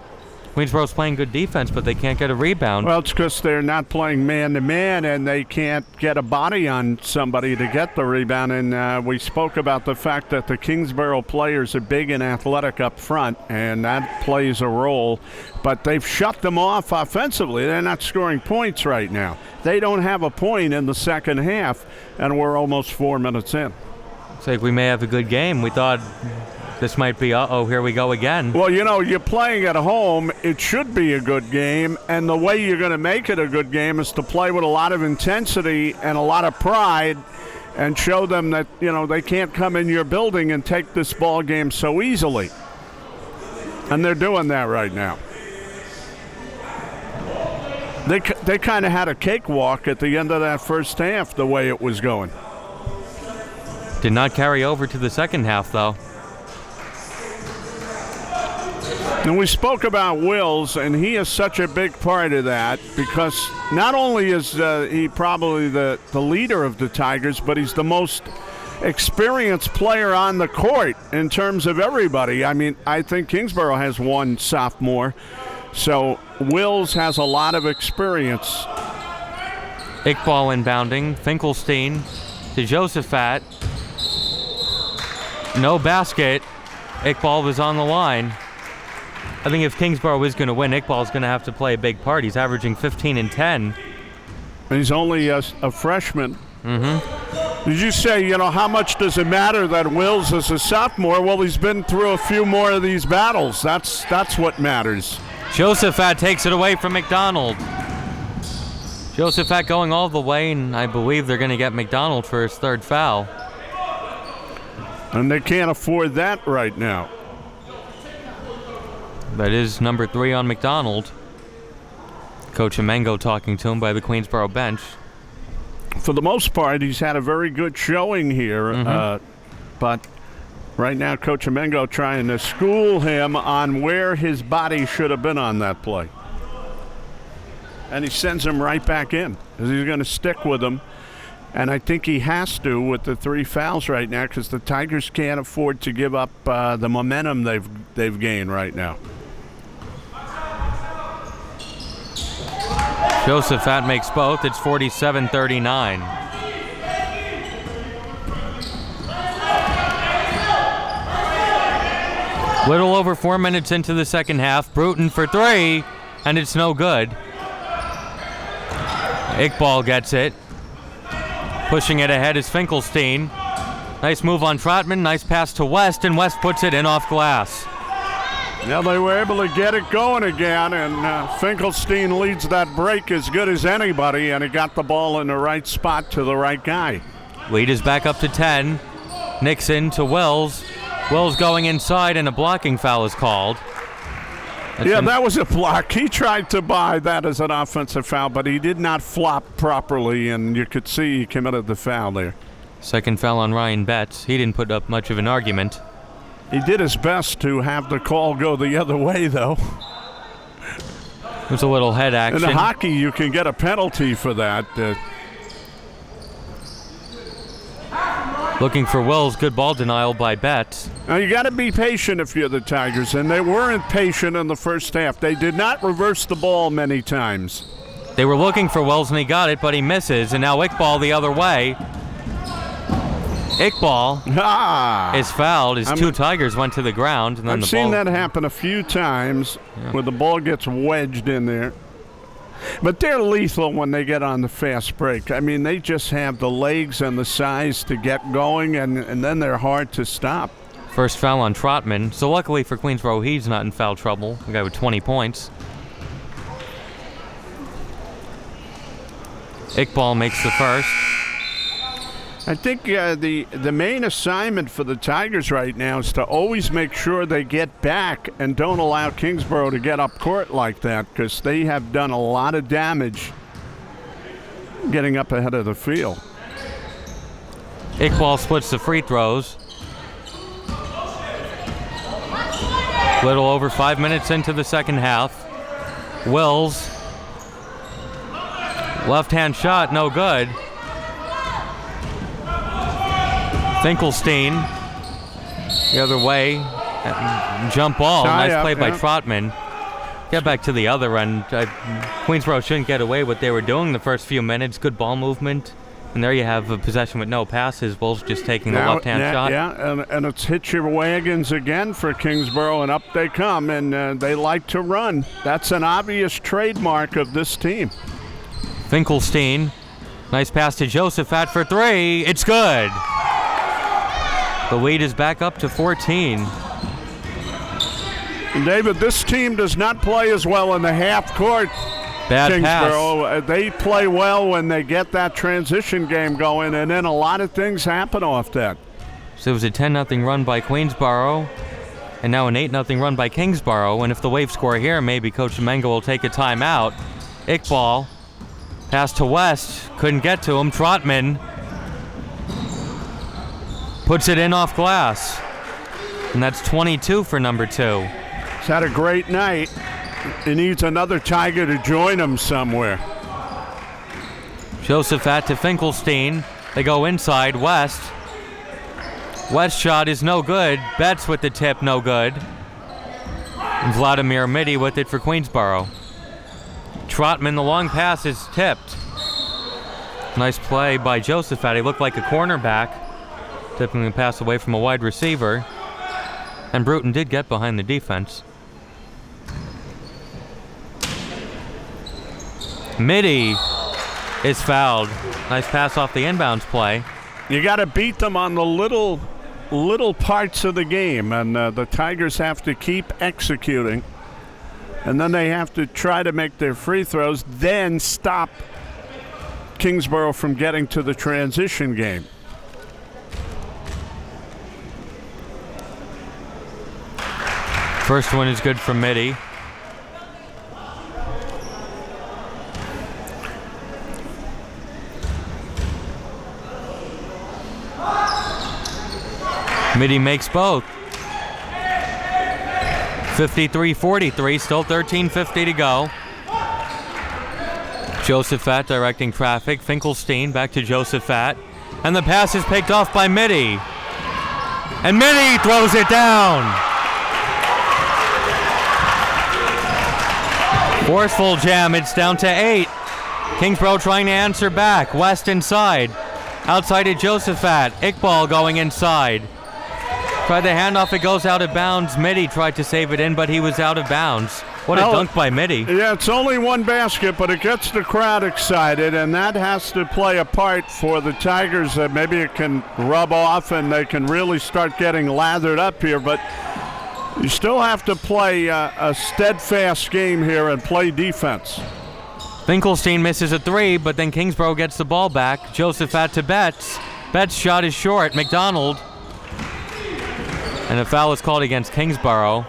Queensborough's playing good defense, but they can't get a rebound. Well, it's because they're not playing man-to-man, and they can't get a body on somebody to get the rebound. And we spoke about the fact that the Kingsborough players are big and athletic up front, and that plays a role. But they've shut them off offensively. They're not scoring points right now. They don't have a point in the second half, and we're almost 4 minutes in. It's like we may have a good game. We thought this might be, here we go again. Well, you know, you're playing at home. It should be a good game, and the way you're going to make it a good game is to play with a lot of intensity and a lot of pride and show them that, you know, they can't come in your building and take this ball game so easily. And they're doing that right now. They kind of had a cakewalk at the end of that first half, the way it was going. Did not carry over to the second half, though. And we spoke about Wills, and he is such a big part of that because not only is he probably the leader of the Tigers, but he's the most experienced player on the court in terms of everybody. I mean, I think Kingsborough has one sophomore, so Wills has a lot of experience. Iqbal inbounding. Finkelstein to Josephat. No basket. Iqbal was on the line. I think if Kingsborough is going to win, Iqbal's going to have to play a big part. He's averaging 15 and 10. And he's only a freshman. Mm-hmm. Did you say, you know, how much does it matter that Wills is a sophomore? Well, he's been through a few more of these battles. That's what matters. Josephat takes it away from McDonald. Josephat going all the way, and I believe they're going to get McDonald for his third foul. And they can't afford that right now. That is number 3 on McDonald. Coach Amengo talking to him by the Queensborough bench. For the most part, he's had a very good showing here. But right now, Coach Amengo trying to school him on where his body should have been on that play. And he sends him right back in, because he's going to stick with him. And I think he has to with the 3 fouls right now, because the Tigers can't afford to give up the momentum they've gained right now. Josephat makes both. It's 47-39. Little over 4 minutes into the second half. Bruton for 3, and it's no good. Iqbal gets it. Pushing it ahead is Finkelstein. Nice move on Trotman. Nice pass to West, and West puts it in off glass. Now they were able to get it going again, and Finkelstein leads that break as good as anybody, and he got the ball in the right spot to the right guy. Lead is back up to 10. Nixon to Wells. Wells going inside, and a blocking foul is called. That was a block. He tried to buy that as an offensive foul, but he did not flop properly, and you could see he committed the foul there. Second foul on Ryan Betts. He didn't put up much of an argument. He did his best to have the call go the other way, though. It was a little head action. In hockey, you can get a penalty for that. Looking for Wells. Good ball denial by Betts. Now, you got to be patient if you're the Tigers, and they weren't patient in the first half. They did not reverse the ball many times. They were looking for Wells, and he got it, but he misses, and now Iqbal the other way. Iqbal is fouled as 2 Tigers went to the ground. And then I've seen that happen a few times where the ball gets wedged in there. But they're lethal when they get on the fast break. I mean, they just have the legs and the size to get going, and then they're hard to stop. First foul on Trotman. So luckily for Queensborough, he's not in foul trouble. The guy with 20 points. Iqbal makes the first. I think the main assignment for the Tigers right now is to always make sure they get back and don't allow Kingsborough to get up court like that, because they have done a lot of damage getting up ahead of the field. Iqbal splits the free throws. Little over 5 minutes into the second half. Wills. Left-hand shot, no good. Finkelstein the other way. Jump ball. Nice play by Trotman. Get back to the other end. Queensborough shouldn't get away what they were doing the first few minutes. Good ball movement. And there you have a possession with no passes. Wolves just taking the left-hand shot. Yeah, and it's hit your wagons again for Kingsborough, and up they come, and they like to run. That's an obvious trademark of this team. Finkelstein. Nice pass to Josephat for three. It's good. The lead is back up to 14. And David, this team does not play as well in the half court. Bad Kingsborough, pass. they play well when they get that transition game going, and then a lot of things happen off that. So it was a 10-0 run by Queensborough, and now an 8-0 run by Kingsborough. And if the Wave score here, maybe Coach Domingo will take a timeout. Iqbal, pass to West, couldn't get to him. Trotman puts it in off glass, and that's 22 for number 2. He's had a great night. He needs another Tiger to join him somewhere. Josephat to Finkelstein. They go inside. West. West shot is no good. Betts with the tip, no good. And Vladimir Mitty with it for Queensborough. Trotman, the long pass is tipped. Nice play by Josephat. He looked like a cornerback, tipping the pass away from a wide receiver. And Bruton did get behind the defense. Mitty is fouled. Nice pass off the inbounds play. You got to beat them on the little parts of the game, and the Tigers have to keep executing, and then they have to try to make their free throws, then stop Kingsborough from getting to the transition game. First one is good for Mitty. Mitty makes both. 53-43, still 13:50 to go. Josephat directing traffic. Finkelstein back to Josephat. And the pass is picked off by Mitty. And Mitty throws it down. Forceful jam, it's down to 8. Kingsborough trying to answer back. West inside. Outside to Josephat. Iqbal going inside. Tried the handoff, it goes out of bounds. Mitty tried to save it in, but he was out of bounds. What a dunk by Mitty. Yeah, it's only one basket, but it gets the crowd excited, and that has to play a part for the Tigers. Maybe it can rub off and they can really start getting lathered up here, but you still have to play a steadfast game here and play defense. Finkelstein misses a 3, but then Kingsborough gets the ball back. Josephat to Betts. Betts' shot is short. McDonald. And a foul is called against Kingsborough.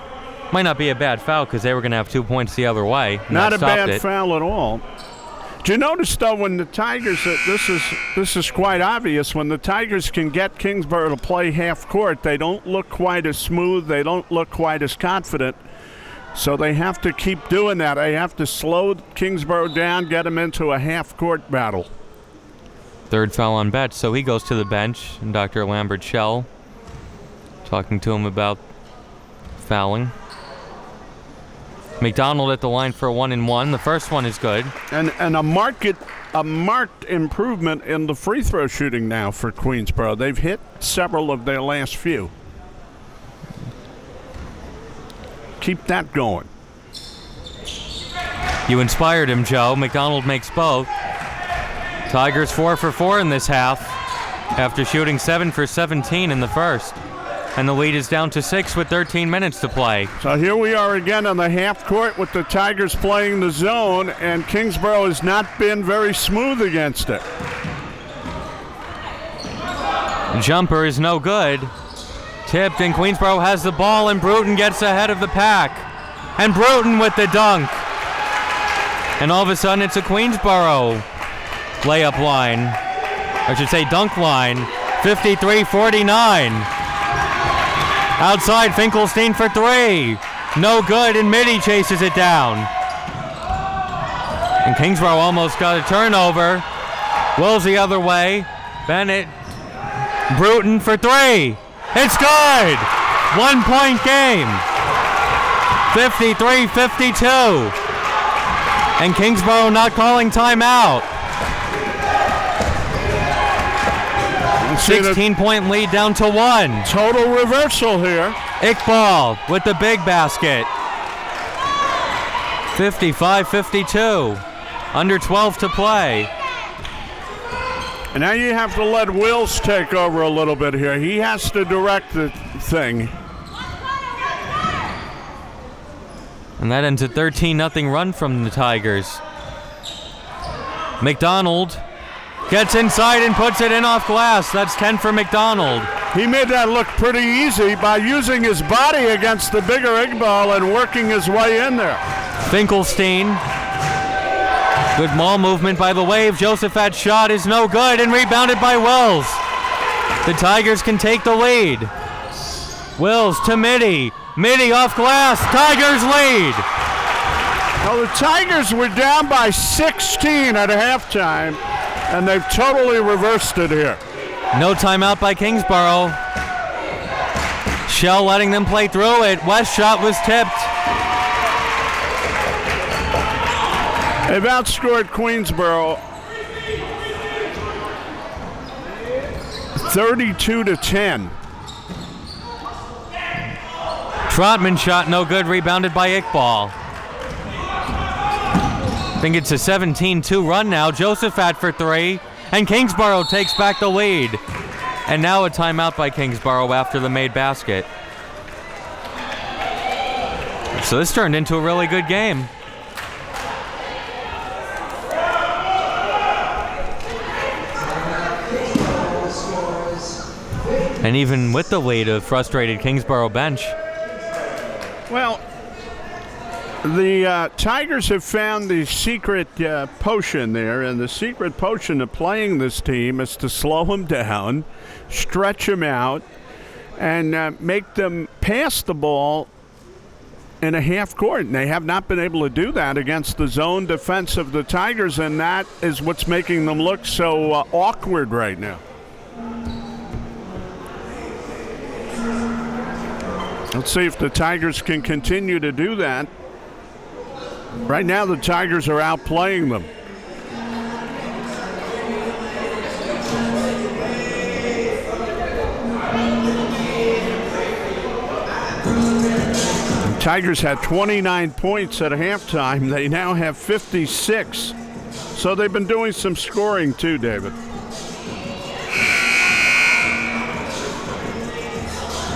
Might not be a bad foul because they were going to have 2 points the other way. Not a bad foul at all. Do you notice, though, when the Tigers, this is quite obvious, when the Tigers can get Kingsborough to play half court, they don't look quite as smooth, they don't look quite as confident. So they have to keep doing that. They have to slow Kingsborough down, get them into a half court battle. Third foul on Betts, so he goes to the bench. And Dr. Lambert Shell talking to him about fouling. McDonald at the line for a 1-and-1. The first one is good. And a marked improvement in the free throw shooting now for Queensborough. They've hit several of their last few. Keep that going. You inspired him, Joe. McDonald makes both. Tigers 4 for 4 in this half after shooting 7 for 17 in the first. And the lead is down to 6 with 13 minutes to play. So here we are again on the half court with the Tigers playing the zone, and Kingsborough has not been very smooth against it. Jumper is no good. Tipped, and Queensborough has the ball, and Bruton gets ahead of the pack. And Bruton with the dunk. And all of a sudden it's a Queensborough layup line. I should say dunk line. 53-49. Outside, Finkelstein for three. No good, and Mitty chases it down. And Kingsborough almost got a turnover. Wills the other way. Bennett. Bruton for three. It's good! 1 point game. 53-52. And Kingsborough not calling timeout. 16-point lead down to 1. Total reversal here. Iqbal with the big basket. 55-52. Under 12 to play. And now you have to let Wills take over a little bit here. He has to direct the thing. And that ends a 13-0 run from the Tigers. McDonald gets inside and puts it in off glass. That's 10 for McDonald. He made that look pretty easy by using his body against the bigger Iqbal and working his way in there. Finkelstein. Good ball movement by the Wave. Josephat's shot is no good and rebounded by Wills. The Tigers can take the lead. Wills to Mitty. Mitty off glass. Tigers lead. Now the Tigers were down by 16 at halftime, and they've totally reversed it here. No timeout by Kingsborough. Shell letting them play through it. West shot was tipped. They've outscored Queensborough 32-10. Trotman shot no good, rebounded by Iqbal. I think it's a 17-2 run now. Josephat for three, and Kingsborough takes back the lead. And now a timeout by Kingsborough after the made basket. So this turned into a really good game. And even with the lead, a frustrated Kingsborough bench. Well, the Tigers have found the secret potion there, and the secret potion of playing this team is to slow them down, stretch them out, and make them pass the ball in a half court. And they have not been able to do that against the zone defense of the Tigers, and that is what's making them look so awkward right now. Let's see if the Tigers can continue to do that. Right now, the Tigers are outplaying them. The Tigers had 29 points at halftime. They now have 56. So they've been doing some scoring too, David.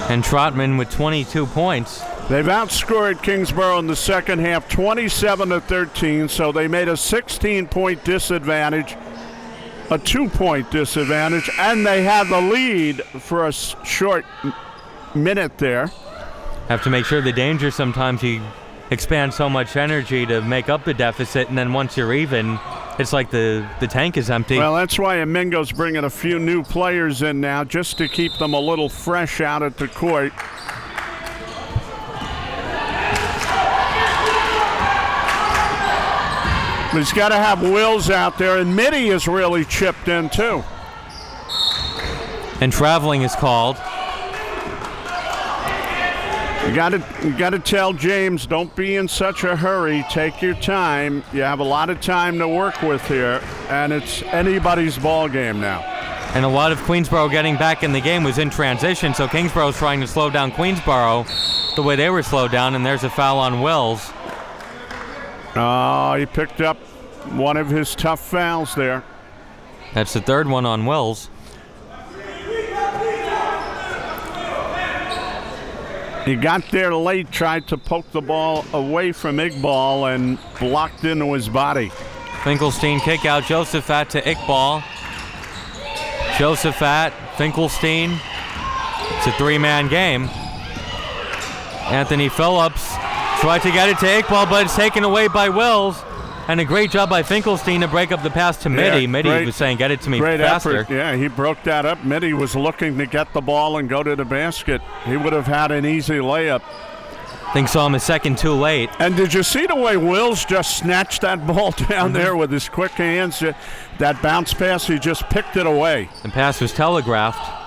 And Trotman with 22 points. They've outscored Kingsborough in the second half 27-13, so they made a 16-point disadvantage, a 2-point disadvantage, and they had the lead for a short minute there. Have to make sure the danger sometimes you expand so much energy to make up the deficit, and then once you're even, it's like the tank is empty. Well, that's why Amingo's bringing a few new players in now just to keep them a little fresh out at the court. He's got to have Wills out there, and Mitty is really chipped in too. And traveling is called. You got to tell James, don't be in such a hurry. Take your time. You have a lot of time to work with here, and it's anybody's ball game now. And a lot of Queensborough getting back in the game was in transition, so Kingsborough's trying to slow down Queensborough the way they were slowed down, and there's a foul on Wills. Oh, he picked up one of his tough fouls there. That's the third one on Wills. He got there late, tried to poke the ball away from Iqbal and blocked into his body. Finkelstein kick out, Josephat to Iqbal. Josephat, Finkelstein. It's a three-man game. Anthony Phillips tried to get it to Iqbal, but it's taken away by Wills. And a great job by Finkelstein to break up the pass to Mitty. Mitty was saying, get it to me faster. Effort. Yeah, he broke that up. Mitty was looking to get the ball and go to the basket. He would have had an easy layup. I think saw him a second too late. And did you see the way Wills just snatched that ball down there with his quick hands? That bounce pass, he just picked it away. The pass was telegraphed.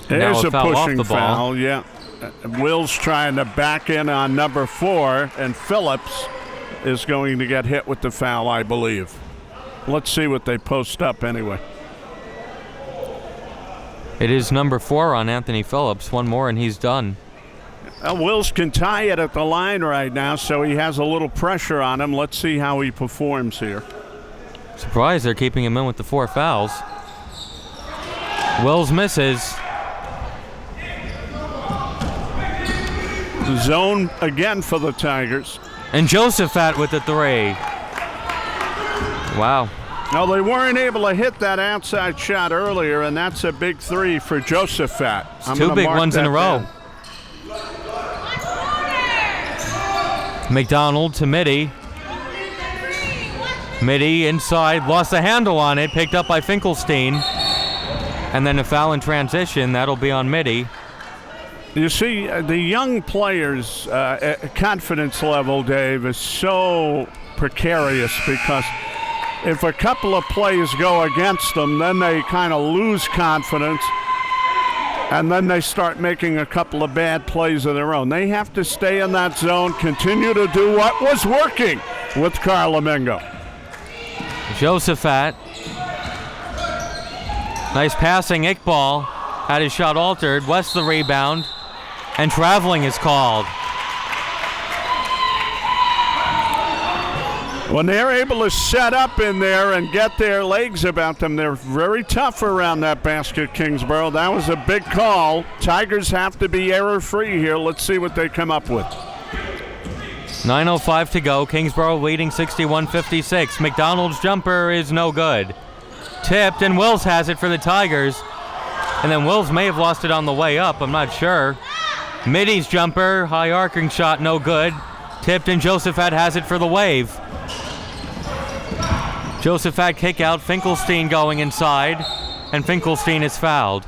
There's a pushing foul, yeah. Wills trying to back in on number 4, and Phillips is going to get hit with the foul, I believe. Let's see what they post up anyway. It is number 4 on Anthony Phillips. One more and he's done. Wills can tie it at the line right now, so he has a little pressure on him. Let's see how he performs here. Surprised they're keeping him in with the 4 fouls. Wills misses. Zone again for the Tigers. And Josephat with the 3. Wow. No, they weren't able to hit that outside shot earlier, and that's a big 3 for Josephat. 2 big ones in a row. McDonald to Mitty. Mitty inside, lost the handle on it, picked up by Finkelstein. And then a foul in transition, that'll be on Mitty. You see, the young players' confidence level, Dave, is so precarious because if a couple of plays go against them, then they kind of lose confidence, and then they start making a couple of bad plays of their own. They have to stay in that zone, continue to do what was working with Carl Domingo. Josephat. Nice passing. Iqbal had his shot altered. West the rebound. And traveling is called. When they're able to set up in there and get their legs about them, they're very tough around that basket, Kingsborough. That was a big call. Tigers have to be error-free here. Let's see what they come up with. 9:05 to go. Kingsborough leading 61-56. McDonald's jumper is no good. Tipped, and Wills has it for the Tigers. And then Wills may have lost it on the way up. I'm not sure. Mitty's jumper, high arcing shot, no good. Tipped, and Josephat has it for the Wave. Josephat kick out, Finkelstein going inside, and Finkelstein is fouled.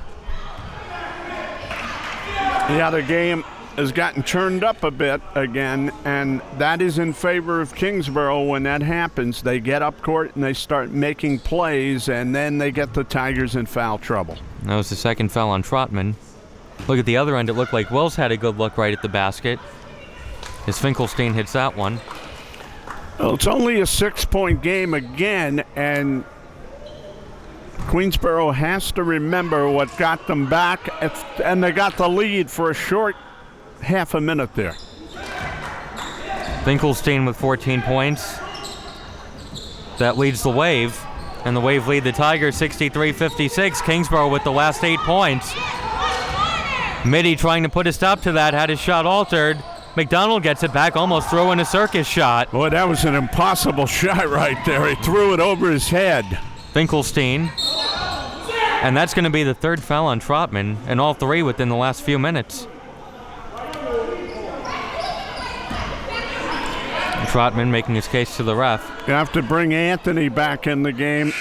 Yeah, the game has gotten turned up a bit again, and that is in favor of Kingsborough. When that happens, they get up court and they start making plays, and then they get the Tigers in foul trouble. That was the second foul on Trotman. Look at the other end. It looked like Wills had a good look right at the basket as Finkelstein hits that one. Well, it's only a 6-point game again, and Queensborough has to remember what got them back, and they got the lead for a short half a minute there. Finkelstein with 14 points. That leads the Wave, and the Wave lead the Tigers 63-56. Kingsborough with the last 8 points. Mitty trying to put a stop to that, had his shot altered. McDonald gets it back, almost throwing a circus shot. Boy, that was an impossible shot right there. He threw it over his head. Finkelstein. And that's going to be the 3rd foul on Trotman, and all 3 within the last few minutes. Trotman making his case to the ref. You have to bring Anthony back in the game.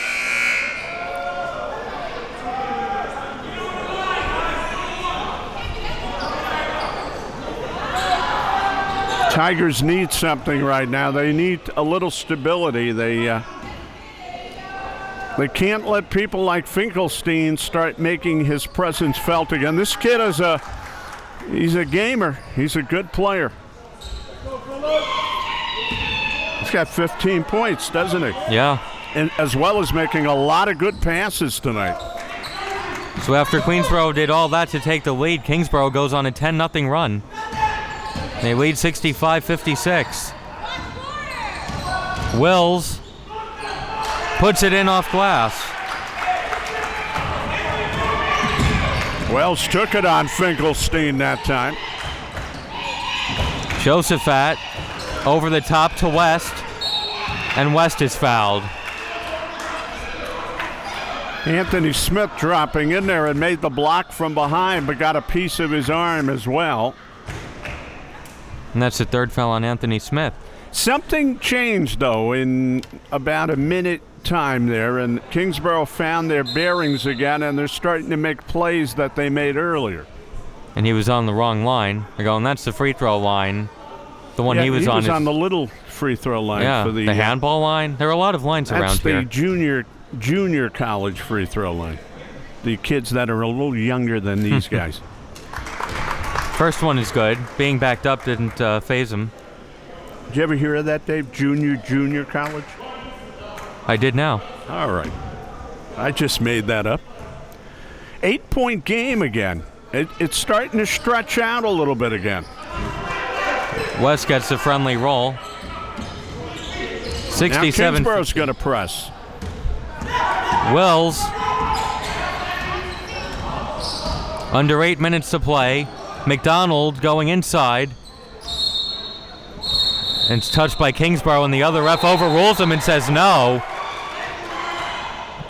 Tigers need something right now. They need a little stability. They can't let people like Finkelstein start making his presence felt again. This kid he's a gamer. He's a good player. He's got 15 points, doesn't he? Yeah. And as well as making a lot of good passes tonight. So after Queensborough did all that to take the lead, Kingsborough goes on a 10-0 run. They lead 65-56. Wills puts it in off glass. Wells took it on Finkelstein that time. Josephat over the top to West, and West is fouled. Anthony Smith dropping in there and made the block from behind, but got a piece of his arm as well. And that's the third foul on Anthony Smith. Something changed, though, in about a minute time there, and Kingsborough found their bearings again, and they're starting to make plays that they made earlier. And he was on the wrong line. They're going, that's the free throw line. The one he was on. He was on the little free throw line. Yeah, for the handball line. There are a lot of lines around here. That's the junior college free throw line. The kids that are a little younger than these guys. First one is good. Being backed up didn't phase him. Did you ever hear of that, Dave? Junior college? I did now. All right. I just made that up. 8-point game again. It's starting to stretch out a little bit again. West gets a friendly roll. 67. Now Kingsborough's going to press. Wills. Under 8 minutes to play. McDonald going inside. And it's touched by Kingsborough, and the other ref overrules him and says no.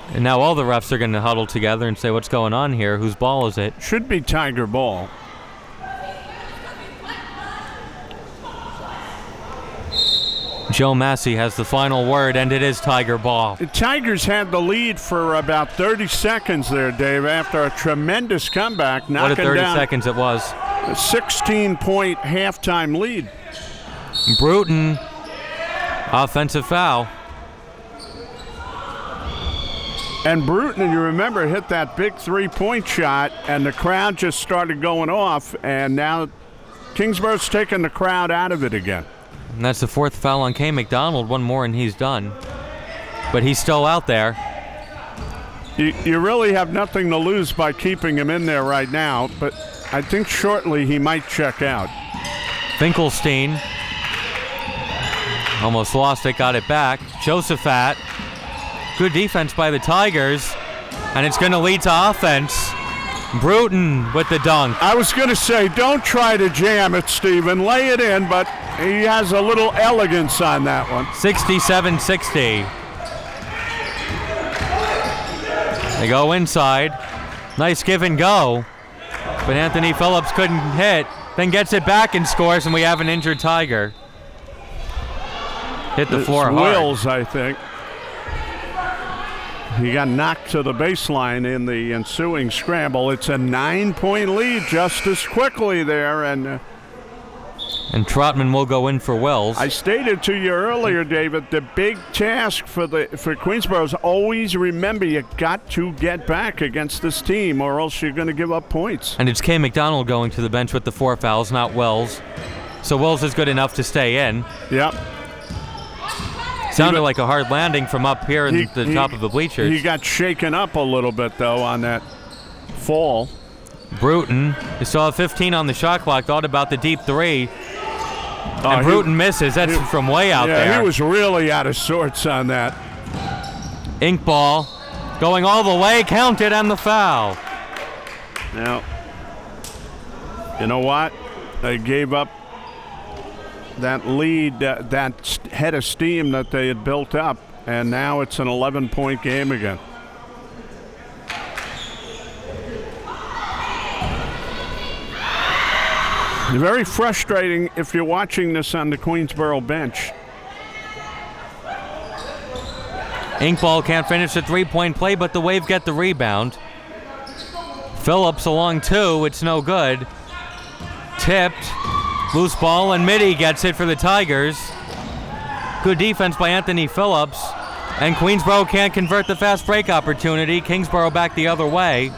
And now all the refs are going to huddle together and say, what's going on here? Whose ball is it? Should be Tiger ball. Joe Massey has the final word, and it is Tiger ball. The Tigers had the lead for about 30 seconds there, Dave, after a tremendous comeback, knocking What a 30 down seconds it was. a 16-point halftime lead. Bruton, offensive foul. And Bruton, you remember, hit that big three-point shot, and the crowd just started going off, and now Kingsborough's taking the crowd out of it again. And that's the fourth foul on K. McDonald. One more and he's done. But he's still out there. You really have nothing to lose by keeping him in there right now, but I think shortly he might check out. Finkelstein almost lost it, got it back. Josephat, good defense by the Tigers, and it's going to lead to offense. Bruton with the dunk. I was going to say, don't try to jam it, Steven. Lay it in, but he has a little elegance on that one. 67-60. They go inside. Nice give and go. But Anthony Phillips couldn't hit. Then gets it back and scores, and we have an injured Tiger. Hit the floor hard. Wills, I think. He got knocked to the baseline in the ensuing scramble. It's a 9-point lead just as quickly there. And Trotman will go in for Wells. I stated to you earlier, David, the big task for Queensborough is always remember you got to get back against this team or else you're going to give up points. And it's K. McDonald going to the bench with the 4 fouls, not Wells. So Wells is good enough to stay in. Yep. Sounded like a hard landing from up here in the top of the bleachers. He got shaken up a little bit, though, on that fall. Bruton, you saw 15 on the shot clock, thought about the deep three. And Bruton misses. That's from way out there. Yeah, he was really out of sorts on that. Ink ball going all the way, counted, and the foul. Now, you know what? They gave up that lead, that head of steam that they had built up, and now it's an 11-point game again. Very frustrating if you're watching this on the Queensborough bench. Inkball can't finish the three-point play, but the Wave get the rebound. Phillips along 2, it's no good. Tipped, loose ball, and Mitty gets it for the Tigers. Good defense by Anthony Phillips. And Queensborough can't convert the fast break opportunity. Kingsborough back the other way.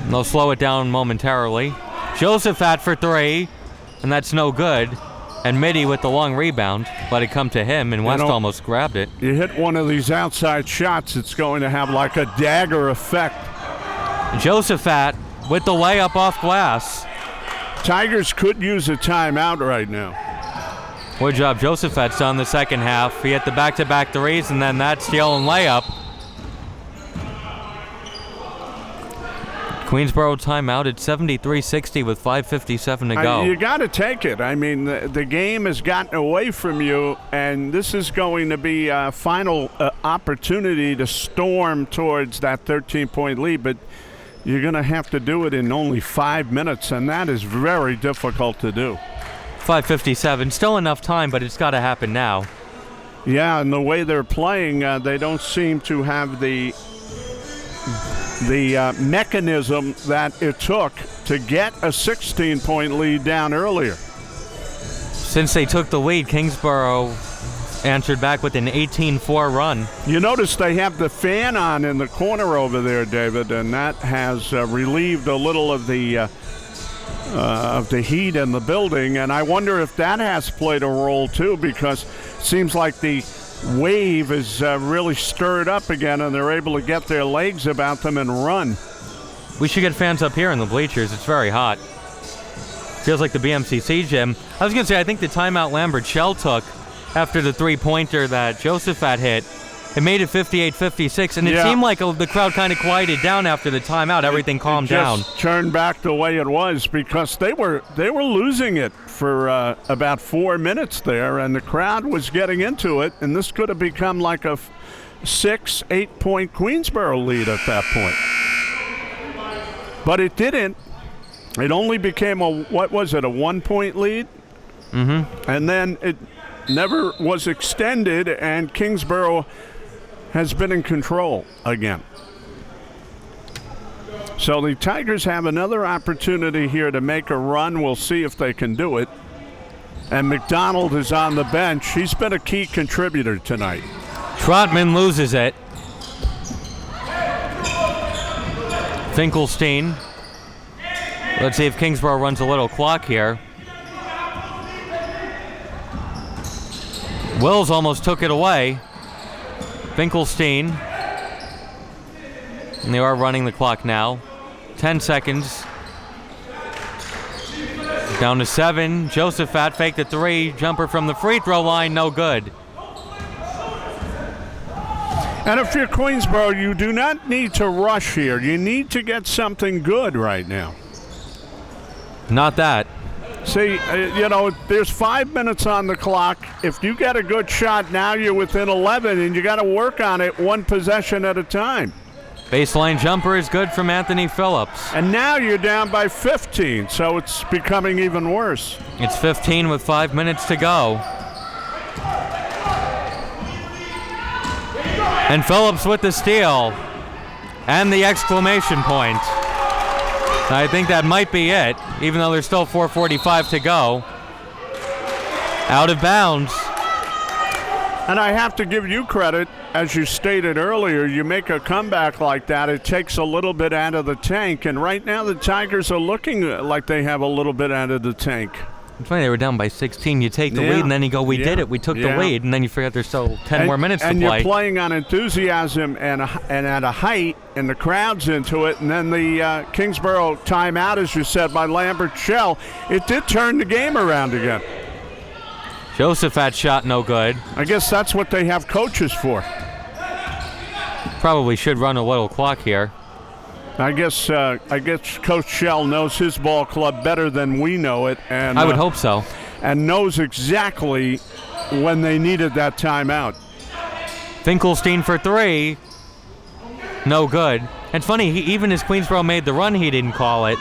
They'll slow it down momentarily. Josephat for 3, and that's no good. And Mitty with the long rebound. Let it come to him, and West almost grabbed it. You hit one of these outside shots, it's going to have like a dagger effect. Josephat with the layup off glass. Tigers could use a timeout right now. Good job Josephat's done the second half. He hit the back-to-back threes, and then that steal and layup. Queensboro timeout at 73-60 with 5:57 to go. You got to take it. I mean, the game has gotten away from you, and this is going to be a final opportunity to storm towards that 13-point lead, but you're going to have to do it in only 5 minutes, and that is very difficult to do. 5:57, still enough time, but it's got to happen now. Yeah, and the way they're playing, they don't seem to have the mechanism that it took to get a 16-point lead down earlier. Since they took the lead, Kingsborough answered back with an 18-4 run. You notice they have the fan on in the corner over there, David, and that has relieved a little of the heat in the building, and I wonder if that has played a role too, because it seems like the wave is really stirred up again, and they're able to get their legs about them and run. We should get fans up here in the bleachers. It's very hot. Feels like the BMCC gym. I was going to say, I think the timeout Lambert Shell took after the three-pointer that Josephat hit, it made it 58-56, and it seemed like the crowd kind of quieted down after the timeout. Everything calmed down. Just turned back the way it was, because they were losing it for about 4 minutes there, and the crowd was getting into it, and this could have become like a 6-8 point Queensboro lead at that point. But it didn't. It only became a 1 point lead? Mm-hmm. And then it never was extended, and Kingsboro has been in control again. So the Tigers have another opportunity here to make a run. We'll see if they can do it. And McDonald is on the bench. He's been a key contributor tonight. Trotman loses it. Finkelstein. Let's see if Kingsboro runs a little clock here. Wills almost took it away. Finkelstein. And they are running the clock now. 10 seconds. Down to 7. Josephat faked the 3. Jumper from the free throw line, no good. And if you're Queensboro, you do not need to rush here. You need to get something good right now. Not that. See, there's 5 minutes on the clock. If you get a good shot now, you're within 11, and you got to work on it one possession at a time. Baseline jumper is good from Anthony Phillips. And now you're down by 15, so it's becoming even worse. It's 15 with 5 minutes to go. And Phillips with the steal and the exclamation point. I think that might be it, even though there's still 4:45 to go. Out of bounds. And I have to give you credit, as you stated earlier, you make a comeback like that, it takes a little bit out of the tank, and right now the Tigers are looking like they have a little bit out of the tank. It's funny, they were down by 16. You take the lead, and then you go, we did it. We took the lead, and then you forget there's still 10 more minutes to play. And you're playing on enthusiasm and at a height, and the crowd's into it. And then the Kingsboro timeout, as you said, by Lambert Shell, it did turn the game around again. Josephat shot no good. I guess that's what they have coaches for. Probably should run a little clock here. I guess Coach Shell knows his ball club better than we know it, and I would hope so. And knows exactly when they needed that timeout. Finkelstein for 3, no good. And funny, even as Queensboro made the run, he didn't call it.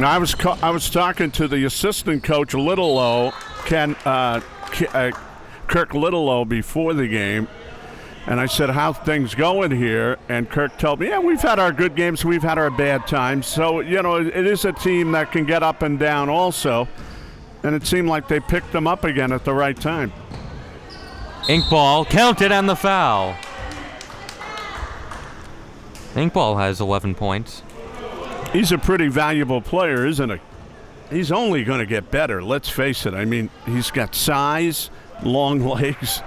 I was talking to the assistant coach Littlelow, Kirk Littlelow, before the game. And I said, how things going here? And Kirk told me, yeah, we've had our good games, we've had our bad times. So, it is a team that can get up and down also. And it seemed like they picked them up again at the right time. Inkball counted on the foul. Inkball has 11 points. He's a pretty valuable player, isn't he? He's only going to get better, let's face it. I mean, he's got size, long legs,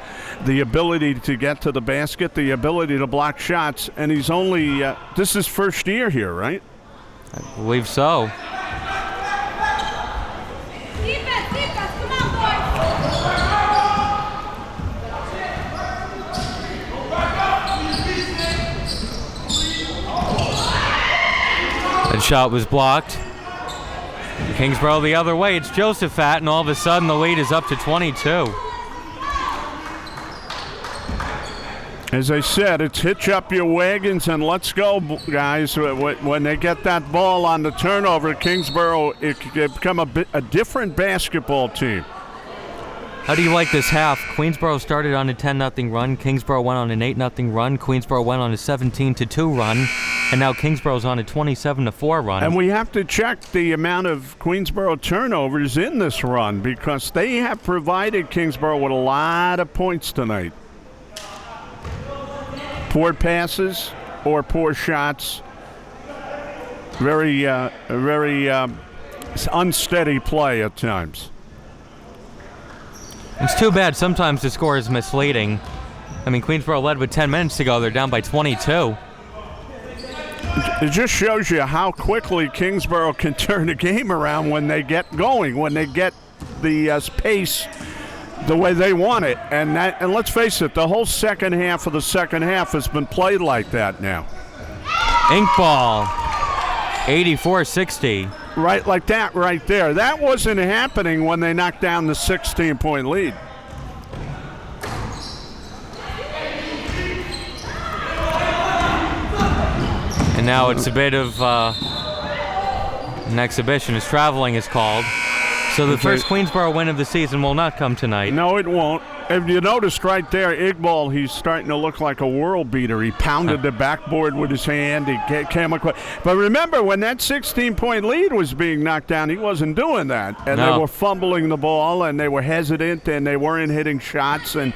the ability to get to the basket, the ability to block shots, and he's only, this is first year here, right? I believe so. That shot was blocked. Kingsborough the other way. It's Josephat, and all of a sudden the lead is up to 22. As I said, it's hitch up your wagons and let's go, guys. When they get that ball on the turnover, Kingsborough, it could become a different basketball team. How do you like this half? Queensborough started on a 10-0 run. Kingsborough went on an 8-0 run. Queensborough went on a 17-2 run. And now Kingsborough's on a 27-4 run. And we have to check the amount of Queensborough turnovers in this run because they have provided Kingsborough with a lot of points tonight. Poor passes or poor shots. Very unsteady play at times. It's too bad sometimes the score is misleading. I mean, Queensborough led with 10 minutes to go. They're down by 22. It just shows you how quickly Kingsborough can turn a game around when they get going, when they get the pace the way they want it. And let's face it, the whole second half of the second half has been played like that now. Ink ball, 84-60. Right, like that right there. That wasn't happening when they knocked down the 16-point lead. And now it's a bit of an exhibition as traveling is called. So the first Queensborough win of the season will not come tonight. No, it won't. If you noticed right there, Iqbal, he's starting to look like a world beater. He pounded the backboard with his hand. He came across. But remember, when that 16-point lead was being knocked down, he wasn't doing that. And No. They were fumbling the ball, and they were hesitant, and they weren't hitting shots, and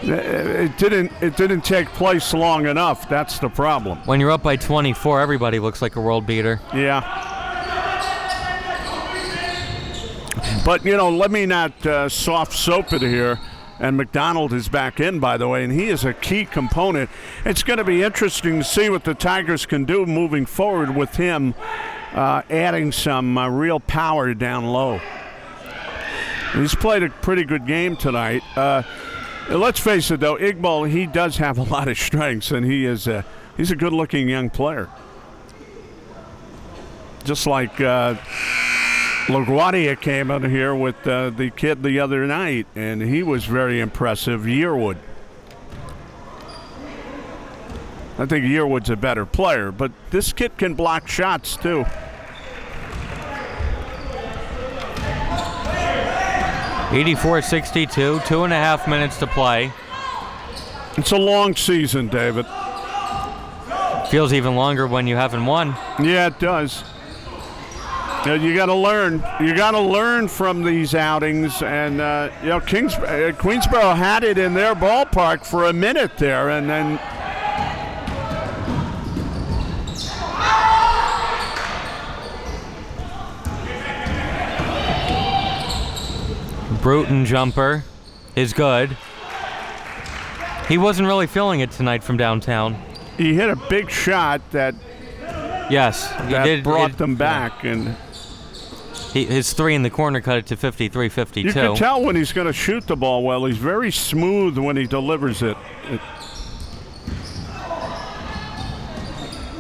it didn't take place long enough. That's the problem. When you're up by 24, everybody looks like a world beater. Yeah. But, let me not soft soap it here. And McDonald is back in, by the way, and he is a key component. It's going to be interesting to see what the Tigers can do moving forward with him adding some real power down low. He's played a pretty good game tonight. Let's face it, though, Iqbal, he does have a lot of strengths, and he's a good-looking young player. Just like LaGuardia came in here with the kid the other night, and he was very impressive. Yearwood. I think Yearwood's a better player, but this kid can block shots, too. (84-62), 2.5 minutes to play. It's a long season, David. Feels even longer when you haven't won. Yeah, it does. You got to learn. You got to learn from these outings, and Queensborough had it in their ballpark for a minute there, and then. Bruton jumper is good. He wasn't really feeling it tonight from downtown. He hit a big shot that brought them back, and. His three in the corner cut it to 53-52. You can tell when he's going to shoot the ball well. He's very smooth when he delivers it.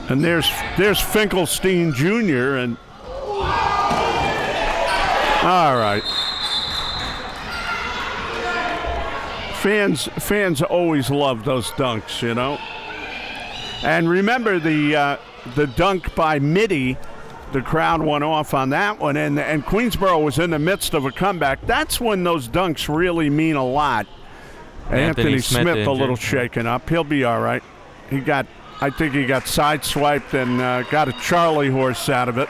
And there's Finkelstein Jr. and all right. Fans always love those dunks, And remember the dunk by Mitty. The crowd went off on that one, and Queensborough was in the midst of a comeback. That's when those dunks really mean a lot. Anthony Smith a little shaken up. He'll be all right. I think he got sideswiped and got a Charlie horse out of it.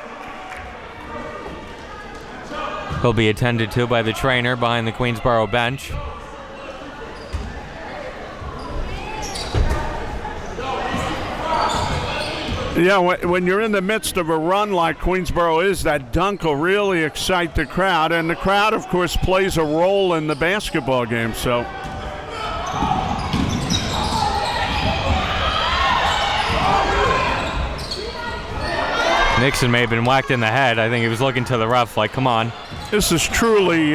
He'll be attended to by the trainer behind the Queensborough bench. Yeah, when you're in the midst of a run like Queensborough is, that dunk will really excite the crowd. And the crowd, of course, plays a role in the basketball game. So Nixon may have been whacked in the head. I think he was looking to the ref like, come on. This is truly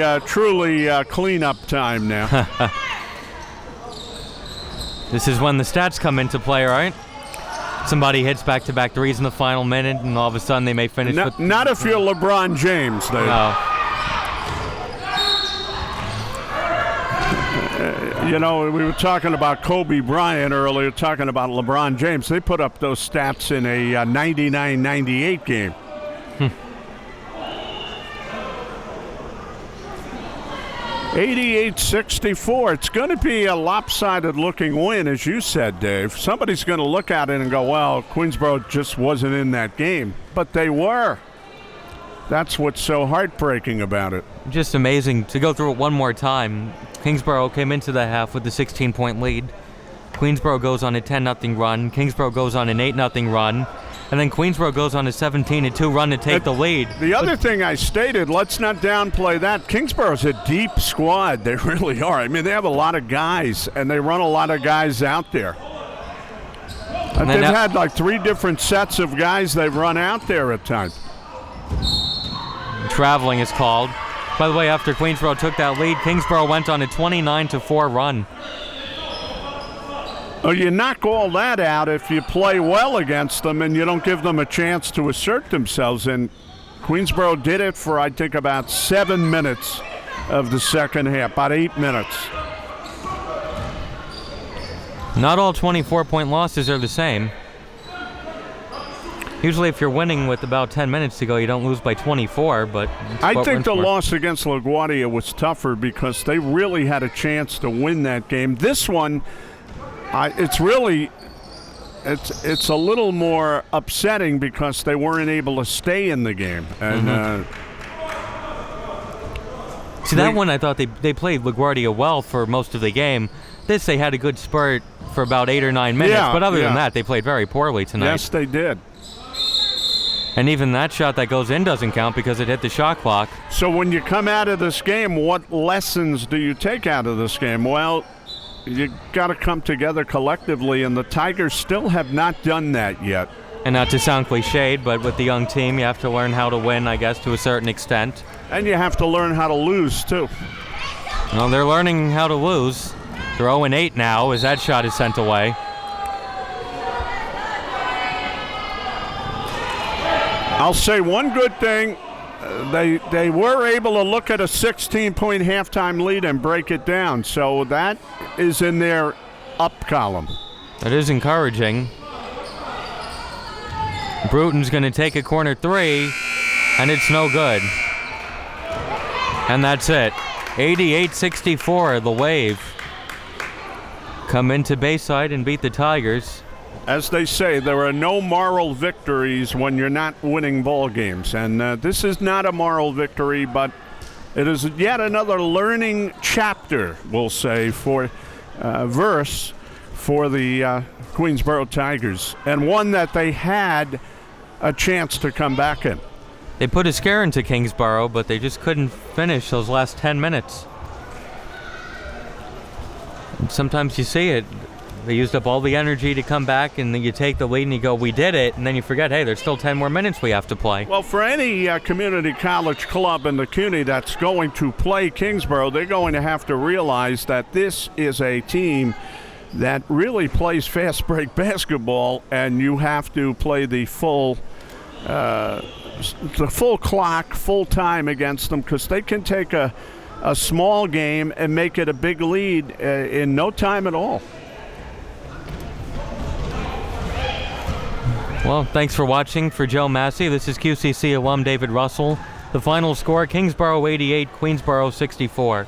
cleanup time now. This is when the stats come into play, right? somebody hits back-to-back threes in the final minute, and all of a sudden they may finish with... Not if you're LeBron James, Dave. No. You know, we were talking about Kobe Bryant earlier, talking about LeBron James. They put up those stats in a 99-98 game. 88-64. It's going to be a lopsided-looking win, as you said, Dave. Somebody's going to look at it and go, well, Queensboro just wasn't in that game. But they were. That's what's so heartbreaking about it. Just amazing. To go through it one more time, Kingsborough came into the half with a 16-point lead. Queensboro goes on a 10-0 run. Kingsboro goes on an 8-0 run. And then Queensboro goes on a 17-2 run to take the lead. The other thing I stated, let's not downplay that. Kingsboro's a deep squad. They really are. I mean, they have a lot of guys, and they run a lot of guys out there. And they've had like 3 different sets of guys they've run out there at times. Traveling is called. By the way, after Queensboro took that lead, Kingsboro went on a 29-4 run. Well, you knock all that out if you play well against them and you don't give them a chance to assert themselves. And Queensboro did it for, I think, about 7 minutes of the second half, about 8 minutes. Not all 24-point losses are the same. Usually if you're winning with about 10 minutes to go, you don't lose by 24, but... I think the loss against LaGuardia was tougher because they really had a chance to win that game. This one... it's a little more upsetting because they weren't able to stay in the game. And see, that one I thought they played LaGuardia well for most of the game. This they had a good spurt for about 8 or 9 minutes, but other than that, they played very poorly tonight. Yes, they did. And even that shot that goes in doesn't count because it hit the shot clock. So when you come out of this game, what lessons do you take out of this game? Well, you got to come together collectively, and the Tigers still have not done that yet. And not to sound cliched, but with the young team, you have to learn how to win, I guess, to a certain extent. And you have to learn how to lose, too. Well, they're learning how to lose. They're 0-8 now as that shot is sent away. I'll say one good thing. They were able to look at a 16-point halftime lead and break it down. So that is in their up column. That is encouraging. Bruton's going to take a corner 3, and it's no good. And that's it. 88-64, the Wave come into Bayside and beat the Tigers. As they say, there are no moral victories when you're not winning ball games. And this is not a moral victory, but it is yet another learning chapter, we'll say, for verse for the Queensboro Tigers, and one that they had a chance to come back in. They put a scare into Kingsboro, but they just couldn't finish those last 10 minutes. And sometimes you see it. They used up all the energy to come back, and then you take the lead and you go, we did it, and then you forget, hey, there's still 10 more minutes we have to play. Well, for any community college club in the CUNY that's going to play Kingsboro, they're going to have to realize that this is a team that really plays fast break basketball, and you have to play the full clock, full time against them, because they can take a small game and make it a big lead in no time at all. Well, thanks for watching. For Joe Massey, this is QCC alum David Russell. The final score, Kingsboro 88, Queensboro 64.